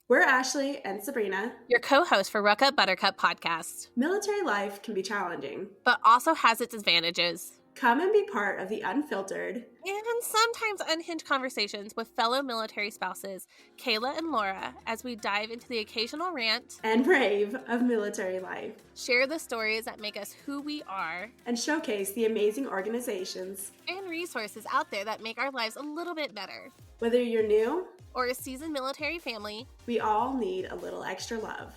We're Ashley and Sabrina, your co-hosts for RUP Buttercup podcast. Military life can be challenging, but also has its advantages. Come and be part of the unfiltered and sometimes unhinged conversations with fellow military spouses, Kayla and Laura, as we dive into the occasional rant and rave of military life. Share the stories that make us who we are, and showcase the amazing organizations and resources out there that make our lives a little bit better. Whether you're new or a seasoned military family, we all need a little extra love.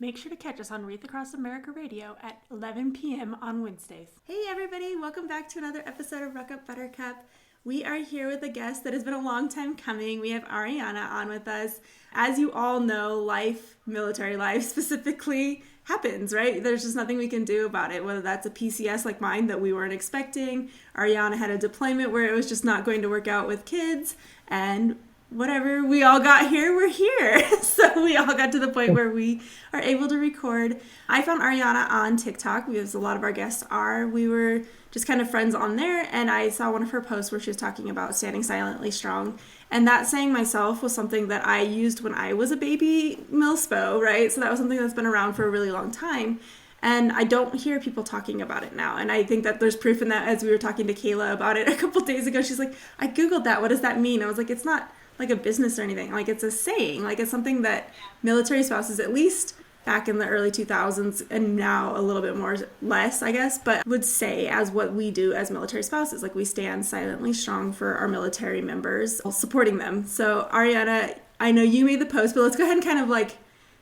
Make sure to catch us on Wreath Across America Radio at 11 p.m. on Wednesdays. Hey everybody, welcome back to another episode of RUP Buttercup. We are here with a guest that has been a long time coming. We have Ariana on with us. As you all know, life, military life specifically, happens, right? There's just nothing we can do about it, whether that's a PCS like mine that we weren't expecting. Ariana had a deployment where it was just not going to work out with kids, and whatever, we all got here, we're here. So we all got to the point where we are able to record. I found Ariana on TikTok, because a lot of our guests are. We were just kind of friends on there, and I saw one of her posts where she was talking about standing silently strong. And that saying myself was something that I used when I was a baby milspo, right? So that was something that's been around for a really long time. And I don't hear people talking about it now. And I think that there's proof in that, as we were talking to Kayla about it a couple days ago. She's like, I Googled that. What does that mean? I was like, it's not like a business or anything. Like, it's a saying. Like, it's something that military spouses, at least back in the early 2000s, and now a little bit more, less, I guess, but would say as what we do as military spouses. Like, we stand silently strong for our military members, supporting them. So, Ariana, I know you made the post, but let's go ahead and kind of like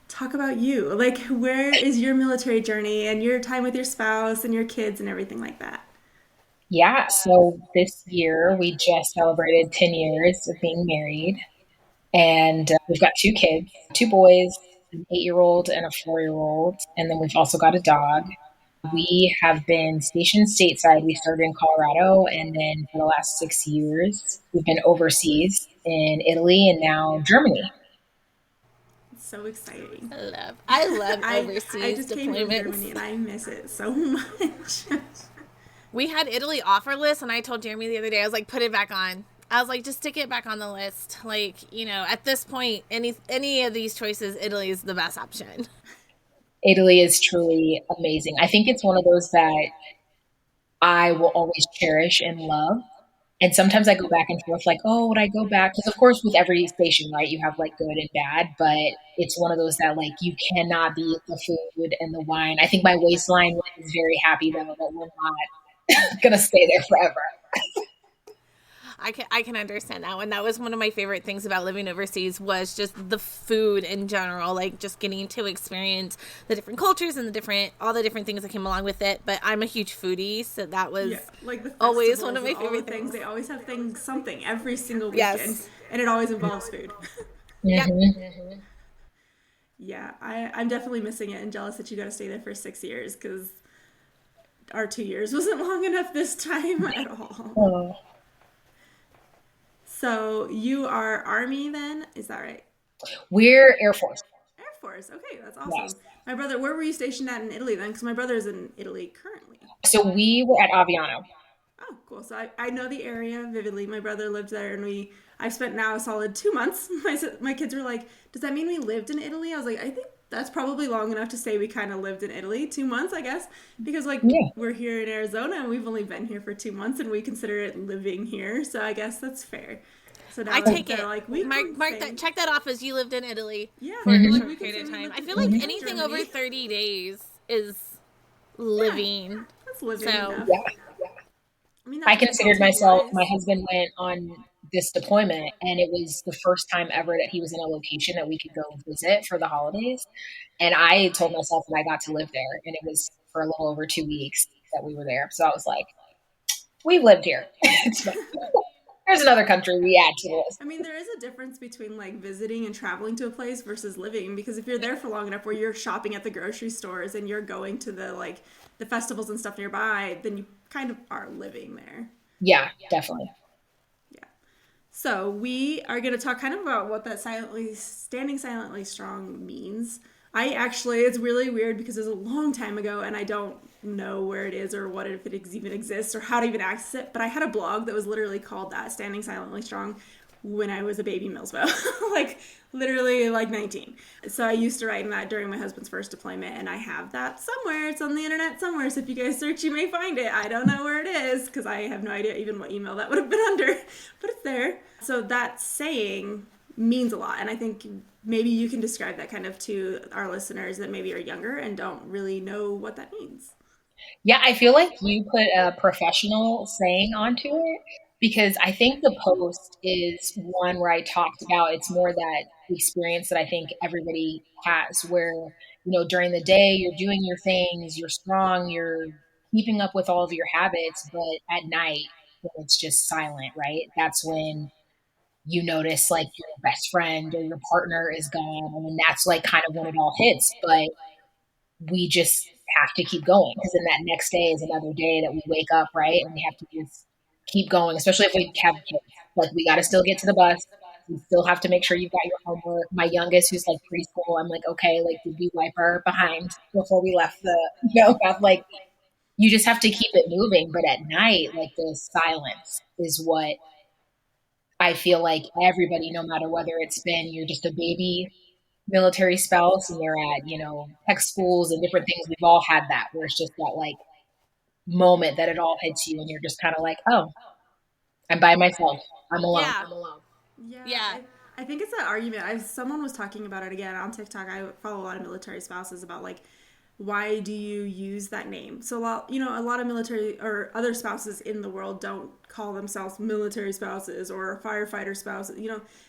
talk about you. Like, where is your military journey and your time with your spouse and your kids and everything like that? Yeah, so this year we just celebrated 10 years of being married, and we've got 2 kids, 2 boys, an 8-year-old and a 4-year-old, and then we've also got a dog. We have been stationed stateside. We started in Colorado, and then for the last 6 years, we've been overseas in Italy and now Germany. So exciting. I love overseas I just deployments. came from Germany, and I miss it so much. We had Italy offer list, and I told Jeremy the other day, I was like, put it back on. I was like, just stick it back on the list. Like, you know, at this point, any of these choices, Italy is the best option. Italy is truly amazing. I think it's one of those that I will always cherish and love. And sometimes I go back and forth like, oh, would I go back? Because of course with every station, right, you have like good and bad, but it's one of those that like you cannot beat the food and the wine. I think my waistline is very happy though that we're not going to stay there forever. I can understand that one. That was one of my favorite things about living overseas was just the food in general, like just getting to experience the different cultures and all the different things that came along with it. But I'm a huge foodie, so that was like the always one of my favorite things. They always have something every single weekend, yes. And it always involves food. Yeah. Mm-hmm. Yeah, I'm definitely missing it and jealous that you got to stay there for 6 years because our 2 years wasn't long enough this time at all. Oh. So you are Army then? Is that right? We're Air Force. Air Force. Okay, that's awesome. Yes. My brother, where were you stationed at in Italy then? Because my brother is in Italy currently. So we were at Aviano. Oh, cool. So I know the area vividly. My brother lived there, and I've spent now a solid 2 months. My kids were like, does that mean we lived in Italy? I was like, I think that's probably long enough to say we kind of lived in Italy. 2 months, I guess. Because We're here in Arizona, and we've only been here for 2 months, and we consider it living here. So I guess that's fair. So now I take it. Like, mark that. Check that off as you lived in Italy. Yeah, for a short period of time. I feel like anything over 30 days is living. Yeah, that's living. So yeah. I considered myself. My husband went on this deployment, and it was the first time ever that he was in a location that we could go visit for the holidays. And I told myself that I got to live there, and it was for a little over 2 weeks that we were there. So I was like, we've lived here. There's another country we add to the list. I mean, there is a difference between like visiting and traveling to a place versus living, because if you're there for long enough where you're shopping at the grocery stores and you're going to the festivals and stuff nearby, then you kind of are living there. Yeah, definitely. Yeah. So we are going to talk kind of about what that standing silently strong means. It's really weird because it was a long time ago and I don't know where it is or if it even exists or how to even access it. But I had a blog that was literally called that, Standing Silently Strong, when I was a baby Millsbo, like literally like 19. So I used to write in that during my husband's first deployment, and I have that somewhere. It's on the internet somewhere. So if you guys search, you may find it. I don't know where it is because I have no idea even what email that would have been under, but it's there. So that saying means a lot. And I think maybe you can describe that kind of to our listeners that maybe are younger and don't really know what that means. Yeah, I feel like you put a professional saying onto it because I think the post is one where I talked about it's more that experience that I think everybody has where, during the day you're doing your things, you're strong, you're keeping up with all of your habits, but at night when it's just silent, right? That's when you notice like your best friend or your partner is gone. And then that's like kind of when it all hits. But we just have to keep going because then that next day is another day that we wake up, right? And we have to just keep going, especially if we have kids. Like, we got to still get to the bus. You still have to make sure you've got your homework. My youngest, who's like preschool, I'm like, okay, like, did we wipe our behind before we left the like, you just have to keep it moving. But at night, like, the silence is what I feel like everybody, no matter whether it's been you're just a baby military spouse and they're at, tech schools and different things, we've all had that where it's just that like moment that it all hits you and you're just kind of like, oh, I'm by myself. I'm alone. Yeah. I'm alone. Yeah. I think it's that argument. Someone was talking about it again on TikTok. I follow a lot of military spouses about like, why do you use that name? So a lot of military or other spouses in the world don't call themselves military spouses or firefighter spouses.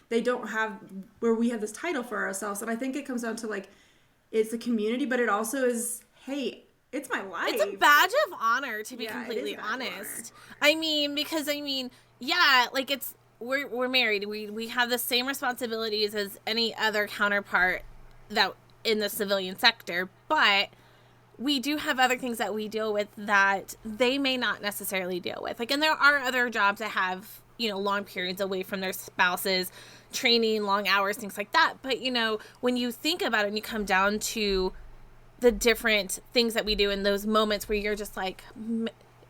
They don't have where we have this title for ourselves. And I think it comes down to like, it's a community, but it also is, hey, it's my life. It's a badge of honor, to be completely honest. Because like we're married. We have the same responsibilities as any other counterpart that in the civilian sector, but we do have other things that we deal with that they may not necessarily deal with. Like, and there are other jobs that have, long periods away from their spouses, training, long hours, things like that. But, when you think about it and you come down to the different things that we do in those moments where you're just like,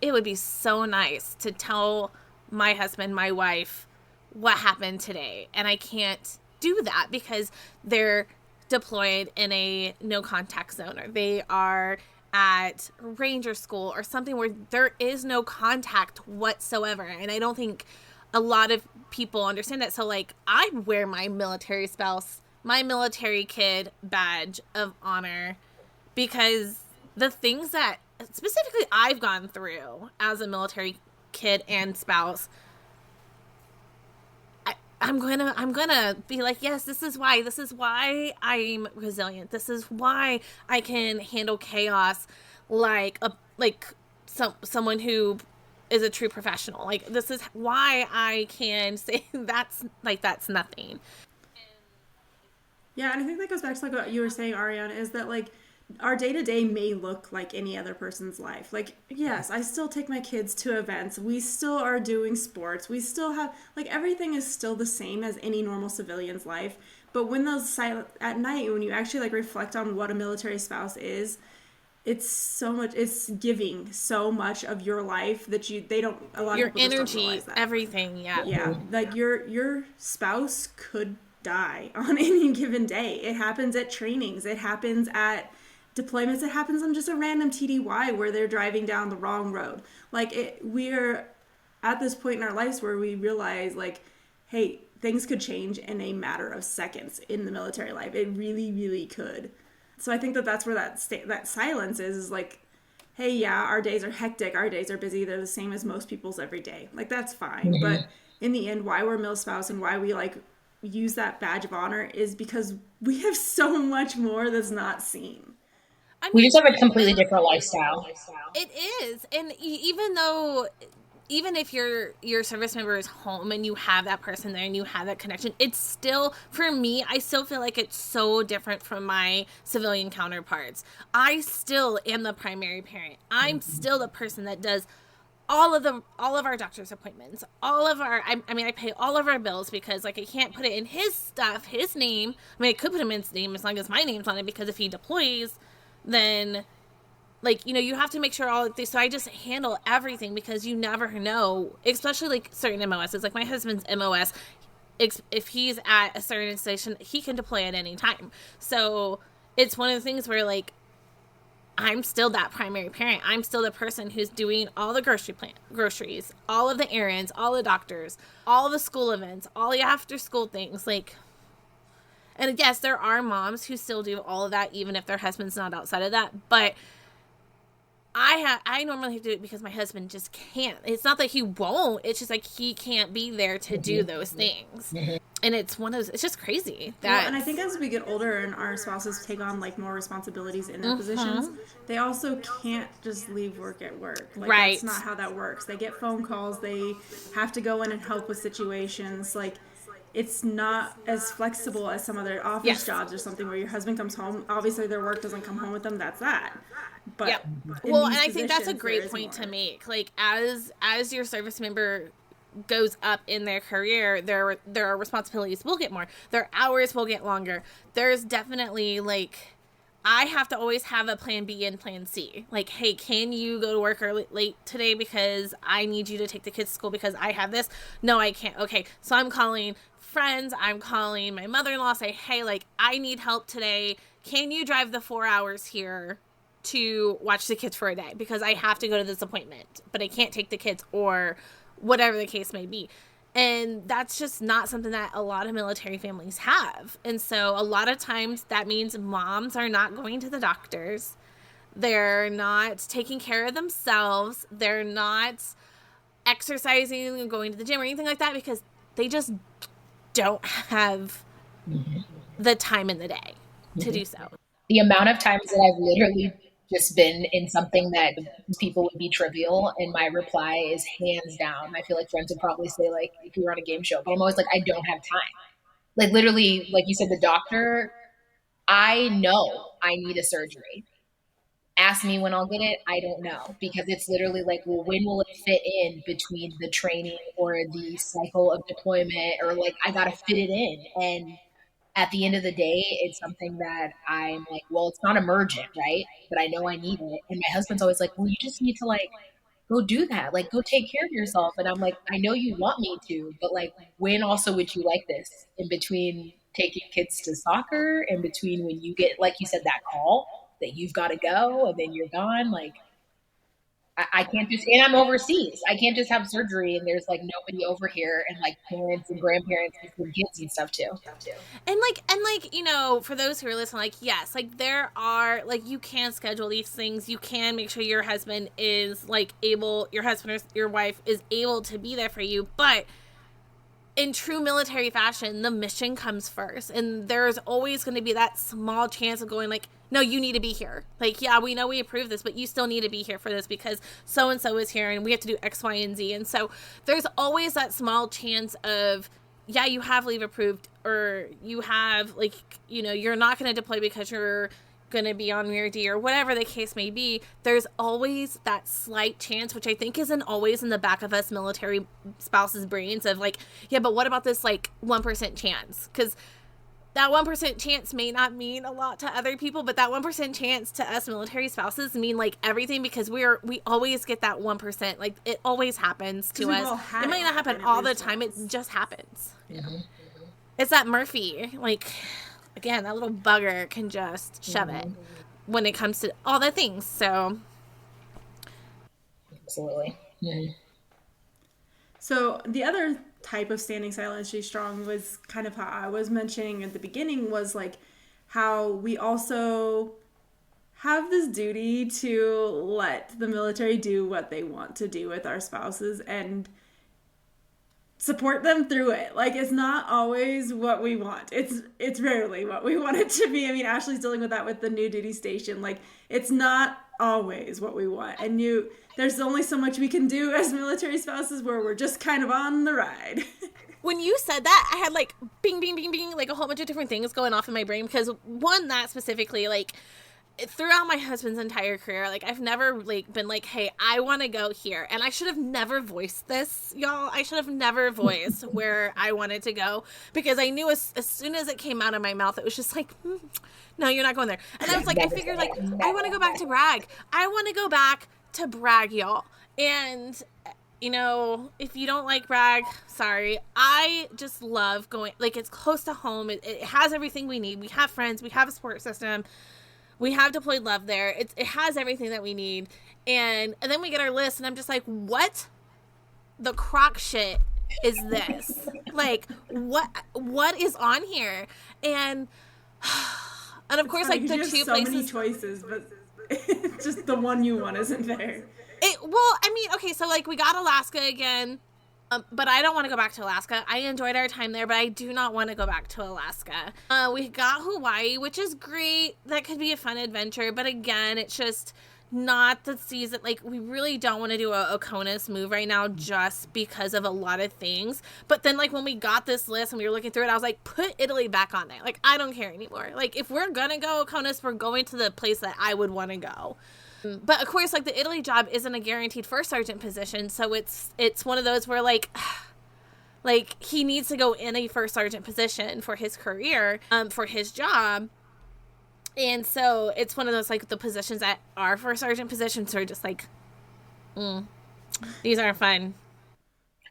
it would be so nice to tell my husband, my wife, what happened today. And I can't do that because they're deployed in a no contact zone, or they are at ranger school or something where there is no contact whatsoever. And I don't think a lot of people understand that. So like, I wear my military spouse, my military kid badge of honor because the things that specifically I've gone through as a military kid and spouse, I'm gonna be like, yes, this is why I'm resilient. This is why I can handle chaos like someone who is a true professional. Like, this is why I can say that's nothing. Yeah, and I think that goes back to like what you were saying, Ariana, is that like our day-to-day may look like any other person's life. Like, yes, I still take my kids to events. We still are doing sports. We still have, like, everything is still the same as any normal civilian's life. But when those silent, at night, when you actually, like, reflect on what a military spouse is, it's giving so much of your life that a lot of people energy, just don't realize that. Everything, yeah. Yeah, like, your spouse could die on any given day. It happens at trainings. It happens at deployments. It happens on just a random TDY where they're driving down the wrong road. Like, we're at this point in our lives where we realize, like, hey, things could change in a matter of seconds in the military life. It really, really could. So I think that's where that silence is like, hey, yeah, our days are hectic. Our days are busy. They're the same as most people's every day. Like, that's fine. Mm-hmm. But in the end, why we're mil spouse and why we, like, use that badge of honor is because we have so much more that's not seen. We just have a completely different lifestyle. It is. And even if your service member is home and you have that person there and you have that connection, it's still, for me, I still feel like it's so different from my civilian counterparts. I still am the primary parent. I'm still the person that does all of our doctor's appointments, I pay all of our bills because, like, I can't put it in his stuff, his name. I mean, I could put him in his name as long as my name's on it, because if he deploys, then, like, you have to make sure all of this. So I just handle everything because you never know, especially, like, certain MOSs. Like, my husband's MOS, if he's at a certain station, he can deploy at any time. So it's one of the things where, like, I'm still that primary parent. I'm still the person who's doing all the groceries, all of the errands, all the doctors, all the school events, all the after school things. Like, and yes, there are moms who still do all of that, even if their husband's not outside of that. But I normally have to do it because my husband just can't. It's not that he won't. It's just like he can't be there to do those things. And it's one of those, it's just crazy. And I think as we get older and our spouses take on like more responsibilities in their positions, they also can't just leave work at work. Like, right. That's not how that works. They get phone calls. They have to go in and help with situations. Like, it's not as flexible as some other office jobs or something where your husband comes home. Obviously, their work doesn't come home with them. That's that. But well, and I think that's a great point to make. Like, as your service member goes up in their career, their responsibilities will get more. Their hours will get longer. There's definitely, like, I have to always have a plan B and plan C. Like, hey, can you go to work late today because I need you to take the kids to school because I have this? No, I can't. Okay, so I'm calling friends. I'm calling my mother-in-law, say, hey, like, I need help today. Can you drive the 4 hours here to watch the kids for a day because I have to go to this appointment, but I can't take the kids, or whatever the case may be. And that's just not something that a lot of military families have. And so a lot of times that means moms are not going to the doctors. They're not taking care of themselves. They're not exercising and going to the gym or anything like that because they just don't have the time in the day to do so. The amount of times that I've literally just been in something that people would be trivial, and my reply is hands down. I feel like friends would probably say, like, if we were on a game show, but I'm always like, I don't have time. Like, literally, like you said, the doctor, I know I need a surgery. Ask me when I'll get it. I don't know, because it's literally like, well, when will it fit in between the training or the cycle of deployment, or like, I got to fit it in. And at the end of the day, it's something that I'm like, well, it's not emergent, right? But I know I need it. And my husband's always like, well, you just need to, like, go do that. Like, go take care of yourself. And I'm like, I know you want me to, but, like, when also would you like this? In between taking kids to soccer, in between when you get, like you said, that call that you've got to go and then you're gone. Like, I can't just, and I'm overseas. I can't just have surgery and there's, like, nobody over here, and, like, parents and grandparents and kids and stuff too. And like, you know, for those who are listening, like, yes, like, there are, like, you can schedule these things. You can make sure your husband is, like, able, your husband or your wife is able to be there for you. But in true military fashion, the mission comes first. And there's always going to be that small chance of going, like, no, you need to be here. Like, yeah, we know we approve this, but you still need to be here for this because so-and-so is here and we have to do X, Y, and Z. And so there's always that small chance of, yeah, you have leave approved, or you have, like, you know, you're not going to deploy because you're going to be on MIRD or whatever the case may be. There's always that slight chance, which I think isn't always in the back of us military spouses' brains of, like, yeah, but what about this, like, 1% chance? Because that 1% chance may not mean a lot to other people, but that 1% chance to us military spouses mean, like, everything, because we always get that 1%. Like, it always happens to us. It might not happen all the time. It just happens. Mm-hmm. It's that Murphy, like, again, that little bugger can just shove it when it comes to all the things. So, absolutely. Mm-hmm. So the other type of standing silently strong was kind of how I was mentioning at the beginning, was like how we also have this duty to let the military do what they want to do with our spouses and support them through it. Like, it's not always what we want. It's rarely what we want it to be. I mean, Ashley's dealing with that with the new duty station. Like, it's not always what we want. And there's only so much we can do as military spouses where we're just kind of on the ride. When you said that, I had, like, bing, bing, bing, bing, like, a whole bunch of different things going off in my brain, because one, that specifically, like, throughout my husband's entire career, like, I've never, like, been like, hey, I want to go here. And I should have never voiced this, y'all. I should have never voiced where I wanted to go, because I knew as soon as it came out of my mouth, it was just like, no, you're not going there. And I was like, I figured, like, I want to go back to Bragg. I want to go back to Bragg, y'all. And you know, if you don't like Bragg, sorry. I just love going, like, it's close to home. It has everything we need. We have friends. We have a support system. We have deployed love there. It has everything that we need. And then we get our list, and I'm just like, what the crock shit is this? Like, what is on here? And of course, like, the two so places. Many choices, but it's just the one you want isn't there. Well, I mean, okay, so, like, we got Alaska again, but I don't want to go back to Alaska. I enjoyed our time there, but I do not want to go back to Alaska. We got Hawaii, which is great. That could be a fun adventure, but again, it's just not the season. Like, we really don't want to do a Conus move right now just because of a lot of things. But then, like, when we got this list and we were looking through it, I was like, put Italy back on there. Like, I don't care anymore. Like, if we're gonna go Conus, we're going to the place that I would want to go. But of course, like, the Italy job isn't a guaranteed first sergeant position, so it's one of those where, like he needs to go in a first sergeant position for his career, for his job. And so it's one of those, like, the positions that are first sergeant positions are just like, these aren't fun.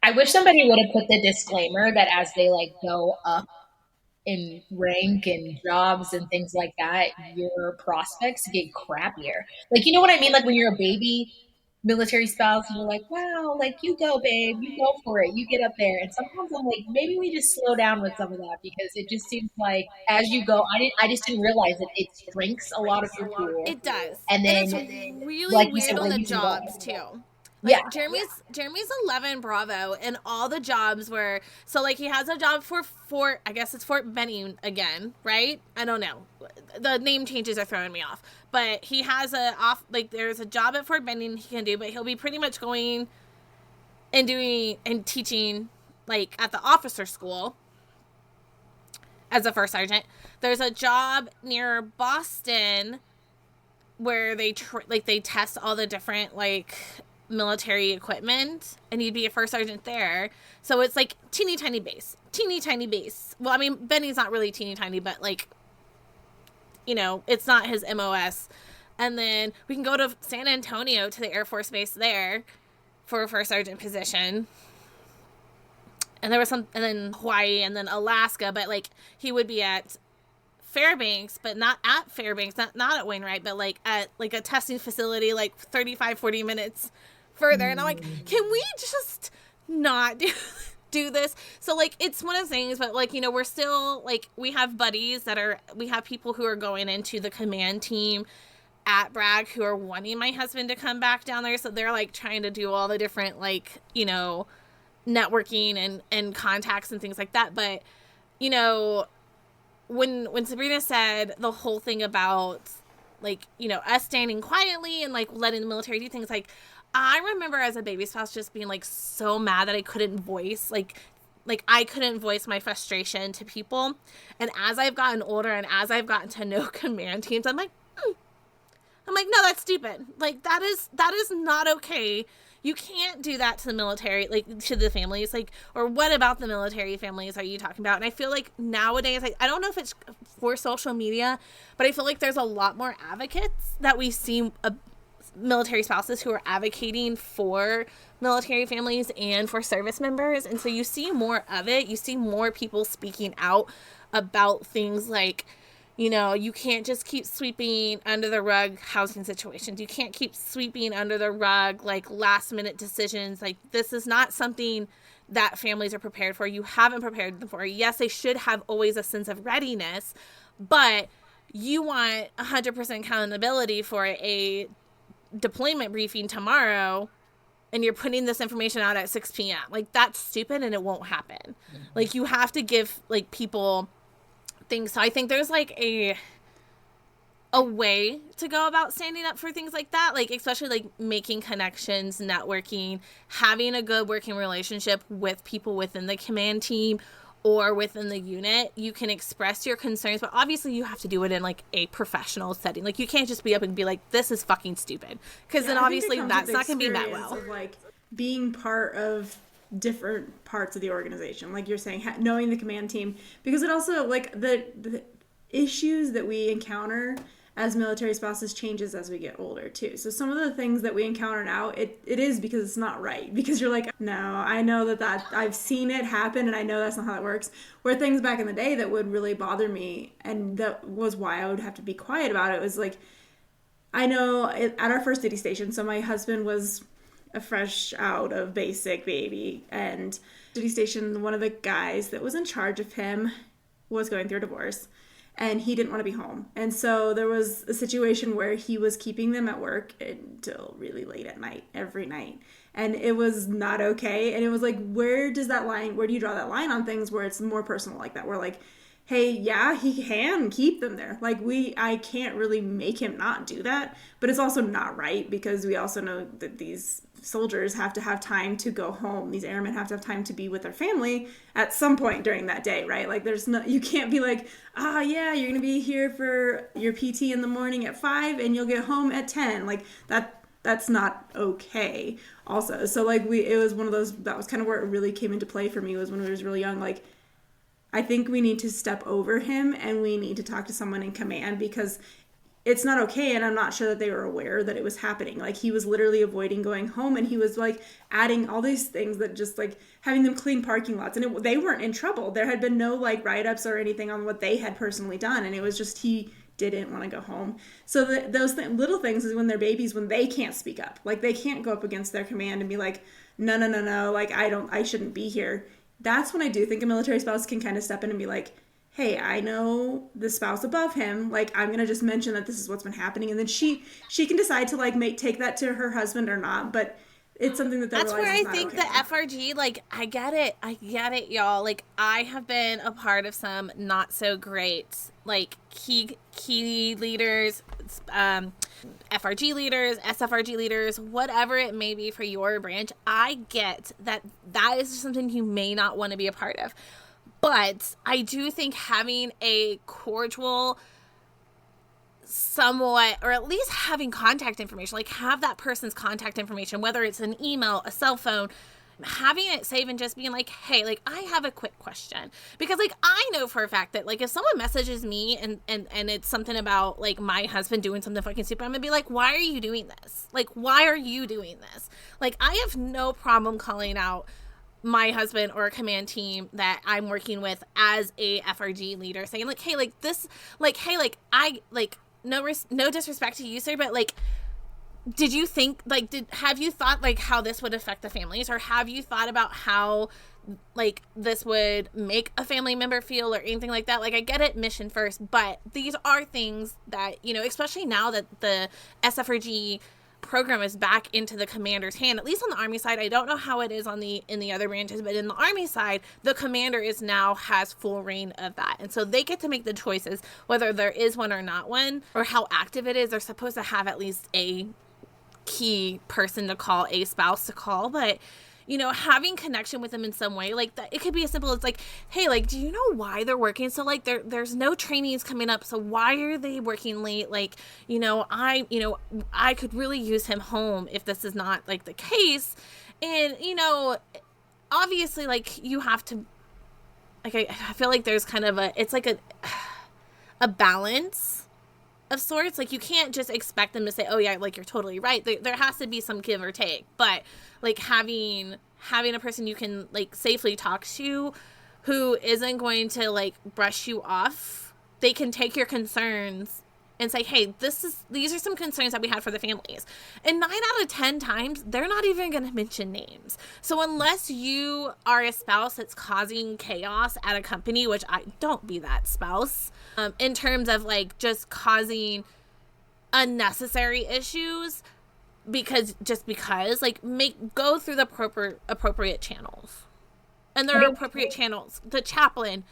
I wish somebody would have put the disclaimer that as they, like, go up in rank and jobs and things like that, your prospects get crappier. Like, you know what I mean? Like, when you're a baby military spouse and you're like, wow, like, you go, babe, you go for it, you get up there. And sometimes I'm like, maybe we just slow down with some of that, because it just seems like as you go, I just didn't realize that it shrinks a lot of your pool. It does. And then it's really like weird said, on like, the jobs too. Like, yeah. Jeremy's 11 Bravo, and all the jobs were, so, like, he has a job for Fort, I guess it's Fort Benning again, right? I don't know. The name changes are throwing me off. But he has there's a job at Fort Benning he can do, but he'll be pretty much going and doing and teaching, like, at the officer school as a first sergeant. There's a job near Boston where they test all the different, like, military equipment, and you'd be a first sergeant there. So it's like teeny tiny base. Well, I mean, Benny's not really teeny tiny, but, like, you know, it's not his MOS. And then we can go to San Antonio to the Air Force Base there for a first sergeant position. And there was and then Hawaii, and then Alaska, but, like, he would be at Fairbanks, but not at Fairbanks, not at Wainwright, but, like, at, like, a testing facility, like, 40 minutes further. And I'm like, can we just not do this? So, like, it's one of the things, but, like, you know, we're still, like, we have buddies we have people who are going into the command team at Bragg who are wanting my husband to come back down there. So they're, like, trying to do all the different, like, you know, networking and contacts and things like that. But, you know, when Sabrina said the whole thing about, like, you know, us standing quietly and, like, letting the military do things, like, I remember as a baby spouse just being, like, so mad that I couldn't voice, like I couldn't voice my frustration to people. And as I've gotten older and as I've gotten to know command teams, I'm like, no, that's stupid. Like, that is not okay. You can't do that to the military, like, to the families, like, or what about the military families are you talking about? And I feel like nowadays, I don't know if it's for social media, but I feel like there's a lot more advocates that we see, military spouses who are advocating for military families and for service members. And so you see more of it. You see more people speaking out about things like, you know, you can't just keep sweeping under the rug housing situations. You can't keep sweeping under the rug, like, last minute decisions. Like, this is not something that families are prepared for. You haven't prepared them for. Yes, they should have always a sense of readiness, but you want 100% accountability for a deployment briefing tomorrow, and you're putting this information out at 6 p.m. Like, that's stupid, and it won't happen. Mm-hmm. Like, you have to give, like, people things. So I think there's, like, a way to go about standing up for things like that, like, especially, like, making connections, networking, having a good working relationship with people within the command team or within the unit. You can express your concerns, but obviously you have to do it in, like, a professional setting. Like, you can't just be up and be like, this is fucking stupid, because then obviously that's not going to be met well. Of, like, being part of different parts of the organization, like you're saying, knowing the command team, because it also, like, the issues that we encounter as military spouses changes as we get older too. So some of the things that we encounter now, it is because it's not right. Because you're like, no, I know that I've seen it happen and I know that's not how it works. Where things back in the day that would really bother me, and that was why I would have to be quiet about it, was like, I know at our first duty station, so my husband was a fresh out of basic baby, and duty station, one of the guys that was in charge of him was going through a divorce, and he didn't want to be home. And so there was a situation where he was keeping them at work until really late at night, every night. And it was not okay. And it was like, where do you draw that line on things where it's more personal like that? Where like, hey, yeah, he can keep them there. Like I can't really make him not do that, but it's also not right, because we also know that these soldiers have to have time to go home. These airmen have to have time to be with their family at some point during that day, right? Like you can't be like, yeah, you're going to be here for your PT in the morning at 5 and you'll get home at 10. Like that's not okay also. So like it was one of those, that was kind of where it really came into play for me, was when we was really young. Like, I think we need to step over him and we need to talk to someone in command, because it's not okay. And I'm not sure that they were aware that it was happening. Like, he was literally avoiding going home, and he was like adding all these things, that just like having them clean parking lots, and they weren't in trouble. There had been no like write-ups or anything on what they had personally done. And it was just, he didn't want to go home. So those little things is when they're babies, when they can't speak up, like they can't go up against their command and be like, no, like I shouldn't be here. That's when I do think a military spouse can kind of step in and be like, hey, I know the spouse above him, like, I'm going to just mention that this is what's been happening. And then she can decide to like take that to her husband or not. But it's something that that's where I think okay. The FRG, like, I get it, y'all. Like, I have been a part of some not so great, like, key leaders, FRG leaders, SFRG leaders, whatever it may be for your branch. I get that is something you may not want to be a part of. But I do think having a cordial, somewhat, or at least having contact information, like have that person's contact information, whether it's an email, a cell phone, having it saved and just being like, hey, like, I have a quick question. Because like, I know for a fact that like if someone messages me and it's something about like my husband doing something fucking stupid, I'm gonna be like, why are you doing this? Like, why are you doing this? Like, I have no problem calling out my husband or a command team that I'm working with as a FRG leader, saying like, hey, like this, like, hey, like, I like, no disrespect to you, sir, but like, did you think, like, have you thought like how this would affect the families, or have you thought about how like this would make a family member feel, or anything like that? Like, I get it, mission first, but these are things that, you know, especially now that the SFRG program is back into the commander's hand, at least on the Army side. I don't know how it is in the other branches, but in the Army side, the commander has full reign of that, and so they get to make the choices whether there is one or not one, or how active it is. They're supposed to have at least a key person to call, a spouse to call, but you know, having connection with them in some way, like that, it could be as simple as like, hey, like, do you know why they're working? So like, there's no trainings coming up, so why are they working late? Like, I could really use him home if this is not like the case. And obviously, like, you have to, like, I feel like there's kind of it's like a balance of sorts. Like, you can't just expect them to say, oh yeah, like, you're totally right. There has to be some give or take, but like having a person you can like safely talk to, who isn't going to like brush you off. They can take your concerns and say, hey, these are some concerns that we had for the families. And 9 out of 10 times, they're not even going to mention names. So unless you are a spouse that's causing chaos at a company, which don't be that spouse, in terms of like just causing unnecessary issues, because like go through the appropriate channels. And there are appropriate channels. The chaplain,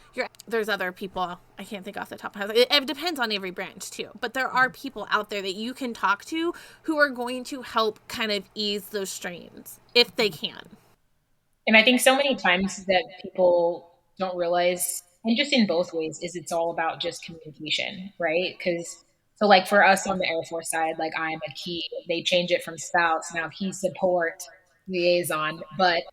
there's other people, I can't think off the top of my head. It depends on every branch too. But there are people out there that you can talk to who are going to help kind of ease those strains, if they can. And I think so many times that people don't realize, and just in both ways, is it's all about just communication, right? Because, so like for us on the Air Force side, like I'm a key, they change it from spouse, now key support liaison. But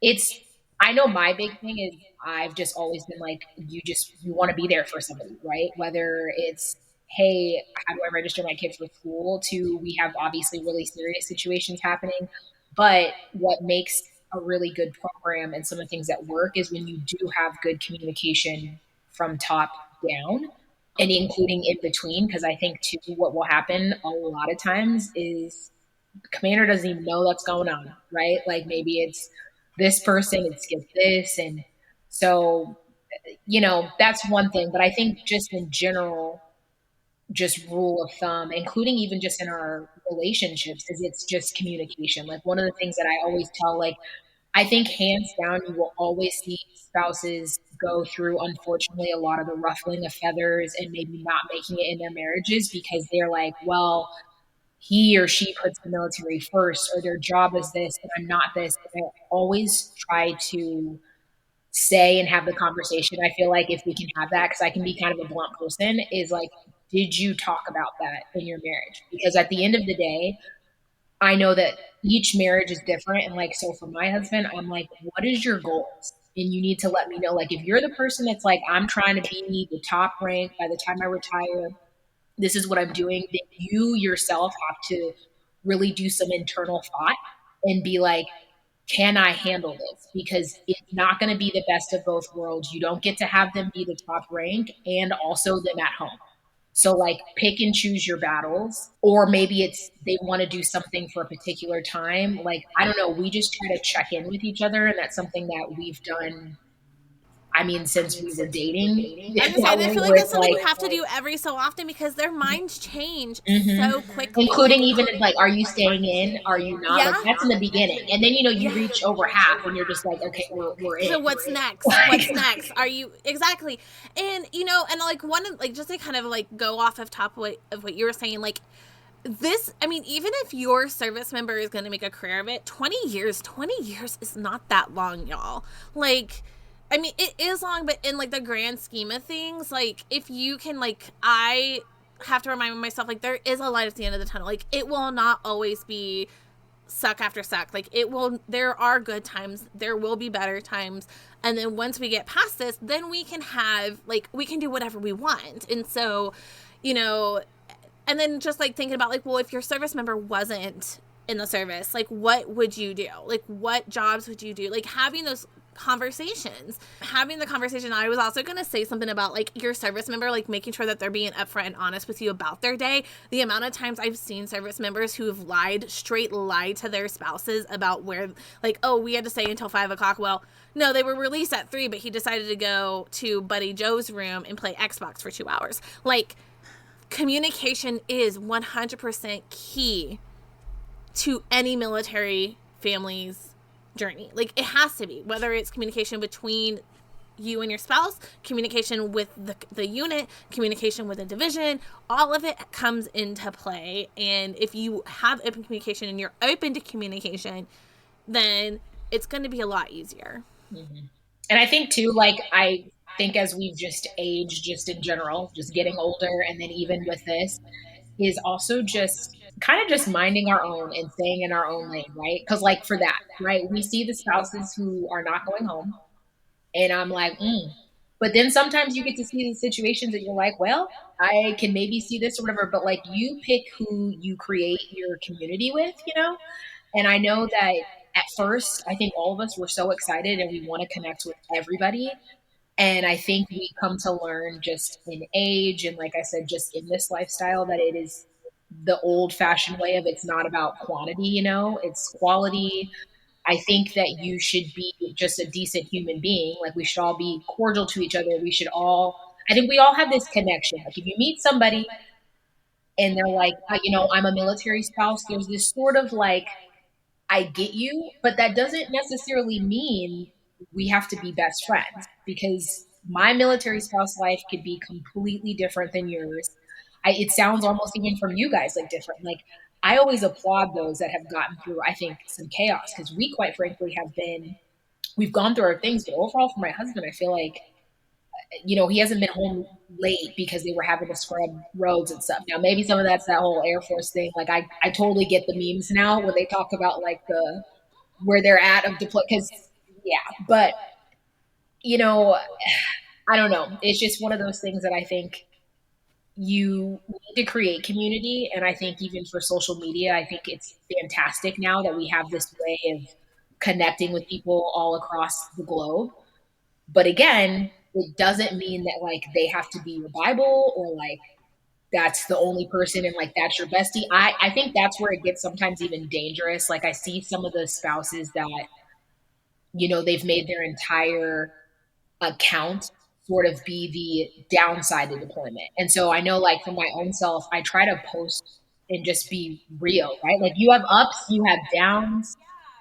I know my big thing is I've just always been like, you want to be there for somebody, right? Whether it's, hey, how do I register my kids for school, to we have obviously really serious situations happening. But what makes a really good program and some of the things that work is when you do have good communication from top down and including in between. Because I think too, what will happen a lot of times is commander doesn't even know what's going on, right? Like maybe it's this person, it's get this. And so, that's one thing. But I think just in general, just rule of thumb, including even just in our relationships, is it's just communication. Like one of the things that I always tell, like, I think hands down, you will always see spouses go through, unfortunately, a lot of the ruffling of feathers and maybe not making it in their marriages because they're like, well, he or she puts the military first, or their job is this, and I'm not this. And I always try to say and have the conversation. I feel like if we can have that, because I can be kind of a blunt person, is like, did you talk about that in your marriage? Because at the end of the day, I know that each marriage is different. And like, so for my husband, I'm like, what is your goals? And you need to let me know. Like, if you're the person that's like, I'm trying to be the top rank by the time I retire, this is what I'm doing, then you yourself have to really do some internal thought and be like, can I handle this? Because it's not going to be the best of both worlds. You don't get to have them be the top rank and also them at home. So like pick and choose your battles, or maybe it's they want to do something for a particular time. Like, I don't know. We just try to check in with each other. And that's something that we've done. I mean, since we were dating, I'm just saying, I feel like where that's it's something like, you have to do every so often because their minds change mm-hmm. so quickly. Including even like, are you staying in? Are you not? Yeah. Like that's in the beginning, and then you Yeah. reach over half, and you're just like, okay, we're in. So what's next? What's next? Are you exactly? And and like just to kind of like go off of top of what you were saying, like this. I mean, even if your service member is going to make a career of it, 20 years is not that long, y'all. Like, I mean, it is long, but in like the grand scheme of things, like if you can, like, I have to remind myself, like, there is a light at the end of the tunnel. Like, it will not always be suck after suck. Like, it will, there are good times, there will be better times. And then once we get past this, then we can have, like, we can do whatever we want. And so, and then just like thinking about, like, well, if your service member wasn't in the service, like, what would you do? Like, what jobs would you do? Like, having the conversation. I was also going to say something about like your service member, like making sure that they're being upfront and honest with you about their day. The amount of times I've seen service members who have straight lied to their spouses about where, like, oh, we had to stay until 5:00. Well, no, they were released at 3, but he decided to go to Buddy Joe's room and play Xbox for 2 hours. Like, communication is 100% key to any military family's journey. Like, it has to be, whether it's communication between you and your spouse, communication with the unit, communication with a division, all of it comes into play. And if you have open communication and you're open to communication, then it's going to be a lot easier. Mm-hmm. And I think too, like, I think as we've just aged, just in general, just getting older, and then even with this, is also just kind of just minding our own and staying in our own lane, right? Because like for that, right, we see the spouses who are not going home, and I'm like, but then sometimes you get to see the situations that you're like, well, I can maybe see this or whatever, but like you pick who you create your community with, and I know that at first, I think all of us were so excited and we want to connect with everybody. And I think we come to learn just in age and, like I said, just in this lifestyle, that it is the old fashioned way of it's not about quantity, it's quality. I think that you should be just a decent human being. Like, we should all be cordial to each other. I think we all have this connection. Like, if you meet somebody and they're like, I'm a military spouse, there's this sort of like, I get you, but that doesn't necessarily mean we have to be best friends, because my military spouse life could be completely different than yours. It sounds almost even from you guys like different. Like, I always applaud those that have gotten through, I think, some chaos, because we quite frankly we've gone through our things, but overall for my husband, I feel like, he hasn't been home late because they were having to scrub roads and stuff. Now, maybe some of that's that whole Air Force thing. Like, I totally get the memes now when they talk about like where they're at of deploy. Because but I don't know. It's just one of those things that I think you need to create community. And I think even for social media, I think it's fantastic now that we have this way of connecting with people all across the globe. But again, it doesn't mean that like they have to be your Bible or like that's the only person and like that's your bestie. I think that's where it gets sometimes even dangerous. Like I see some of the spouses that, they've made their entire account sort of be the downside of deployment. And so I know like for my own self, I try to post and just be real, right? Like you have ups, you have downs,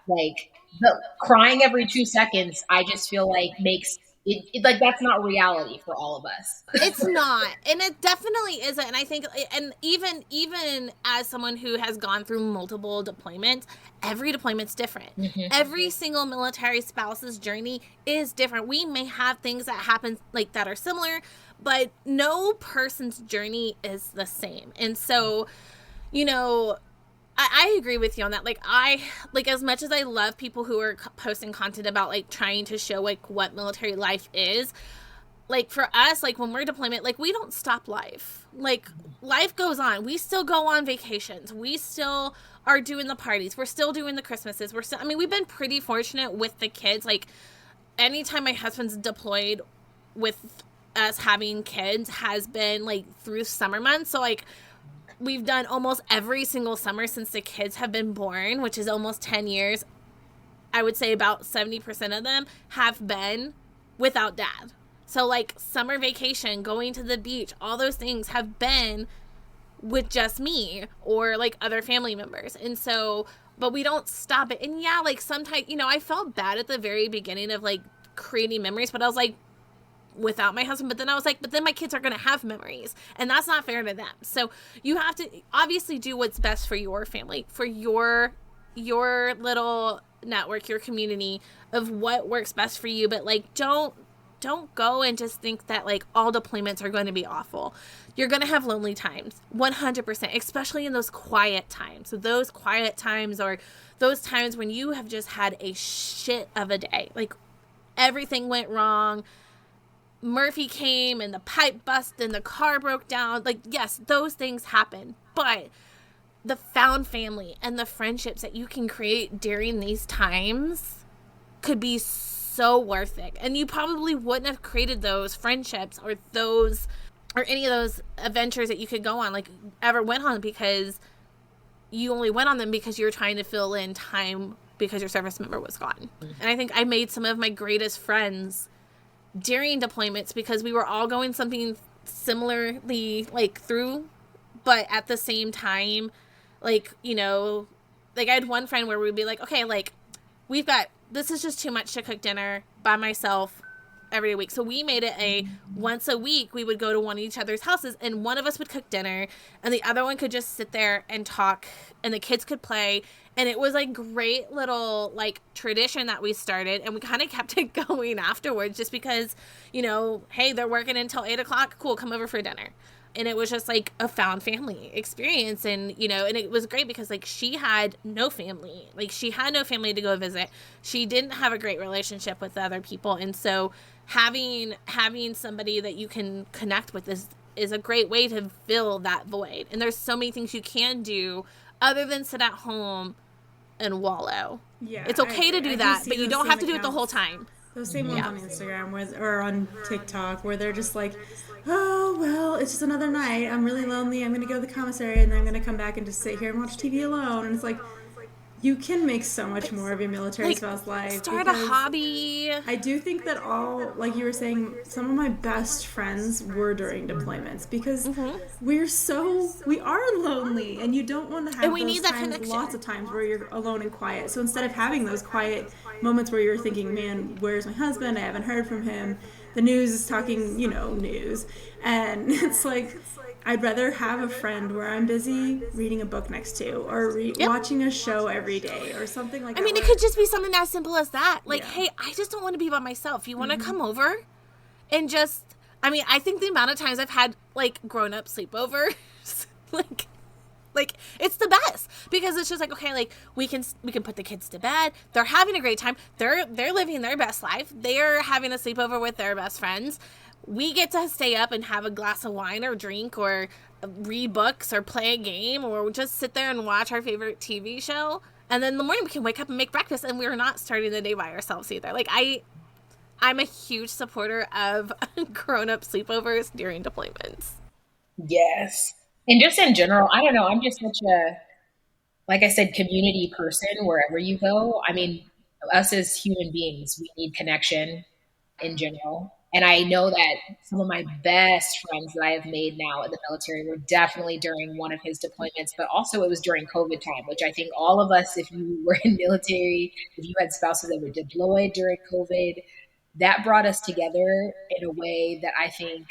like the crying every 2 seconds, I just feel like makes it like that's not reality for all of us. It's not, and it definitely isn't. And I think, and even as someone who has gone through multiple deployments, every deployment's different. Every single military spouse's journey is different. We may have things that happen like that are similar, but no person's journey is the same. And so, I agree with you on that. Like as much as I love people who are posting content about like trying to show like what military life is, like for us, like when we're deployment, like we don't stop life. Like life goes on. We still go on vacations. We still are doing the parties. We're still doing the Christmases. We've been pretty fortunate with the kids. Like anytime my husband's deployed with us having kids has been like through summer months. So like we've done almost every single summer since the kids have been born, which is almost 10 years. I would say about 70% of them have been without dad. So like summer vacation, going to the beach, all those things have been with just me or like other family members. And so, but we don't stop it. And yeah, like sometimes, I felt bad at the very beginning of like creating memories, but I was like, without my husband, but then I was like, but then my kids are going to have memories and that's not fair to them. So you have to obviously do what's best for your family, for your little network, your community of what works best for you. But like, don't go and just think that like all deployments are going to be awful. You're going to have lonely times, 100%, especially in those quiet times. So those quiet times or those times when you have just had a shit of a day, like everything went wrong. Murphy came and the pipe busted and the car broke down. Like, yes, those things happen. But the found family and the friendships that you can create during these times could be so worth it. And you probably wouldn't have created those friendships or any of those adventures that you could go on, like ever went on, because you only went on them because you were trying to fill in time because your service member was gone. And I think I made some of my greatest friends during deployments because we were all going something similarly like through, but at the same time, like, like I had one friend where we'd be like, okay, like this is just too much to cook dinner by myself every week. So we made it a once a week we would go to one of each other's houses and one of us would cook dinner and the other one could just sit there and talk and the kids could play. And it was like great little like tradition that we started, and we kind of kept it going afterwards just because, hey, they're working until 8:00. Cool. Come over for dinner. And it was just like a found family experience. And, and it was great because like she had no family, to go visit. She didn't have a great relationship with other people. And so having somebody that you can connect with is a great way to fill that void. And there's so many things you can do other than sit at home and wallow. Yeah, it's okay to do that, but you don't have to do it the whole time. Those same ones on Instagram or on TikTok where they're just like, oh, well, it's just another night. I'm really lonely. I'm going to go to the commissary and then I'm going to come back and just sit here and watch TV alone. And it's like, you can make so much more of your military spouse life. Start a hobby. I do think that like you were saying, some of my best friends were during deployments because we are lonely and you don't want to have those need that times, connection. lots of times where you're alone and quiet. So instead of having those quiet moments where you're thinking, man, where's my husband? I haven't heard from him. The news is talking, news. And it's like, I'd rather have a friend where I'm busy reading a book next to or watching a show every day or something like that. I mean, it could just be something as simple as that. Like, hey, I just don't want to be by myself. You want to come over and just, I think the amount of times I've had, like, grown-up sleepovers, like it's the best because it's just like, okay, like we can put the kids to bed. They're having a great time. They're living their best life. They're having a sleepover with their best friends. we get to stay up and have a glass of wine or drink or read books or play a game or just sit there and watch our favorite TV show. And then in the morning we can wake up and make breakfast, and we're not starting the day by ourselves either. Like, I'm a huge supporter of grown-up sleepovers during deployments. Yes. And just in general, I don't know, I'm just such a, like I said, community person wherever you go. I mean, us as human beings, we need connection in general. And I know that some of my best friends that I have made now in the military were definitely during one of his deployments, but also it was during COVID time, which I think all of us, if you were in military, if you had spouses that were deployed during COVID, that brought us together in a way that I think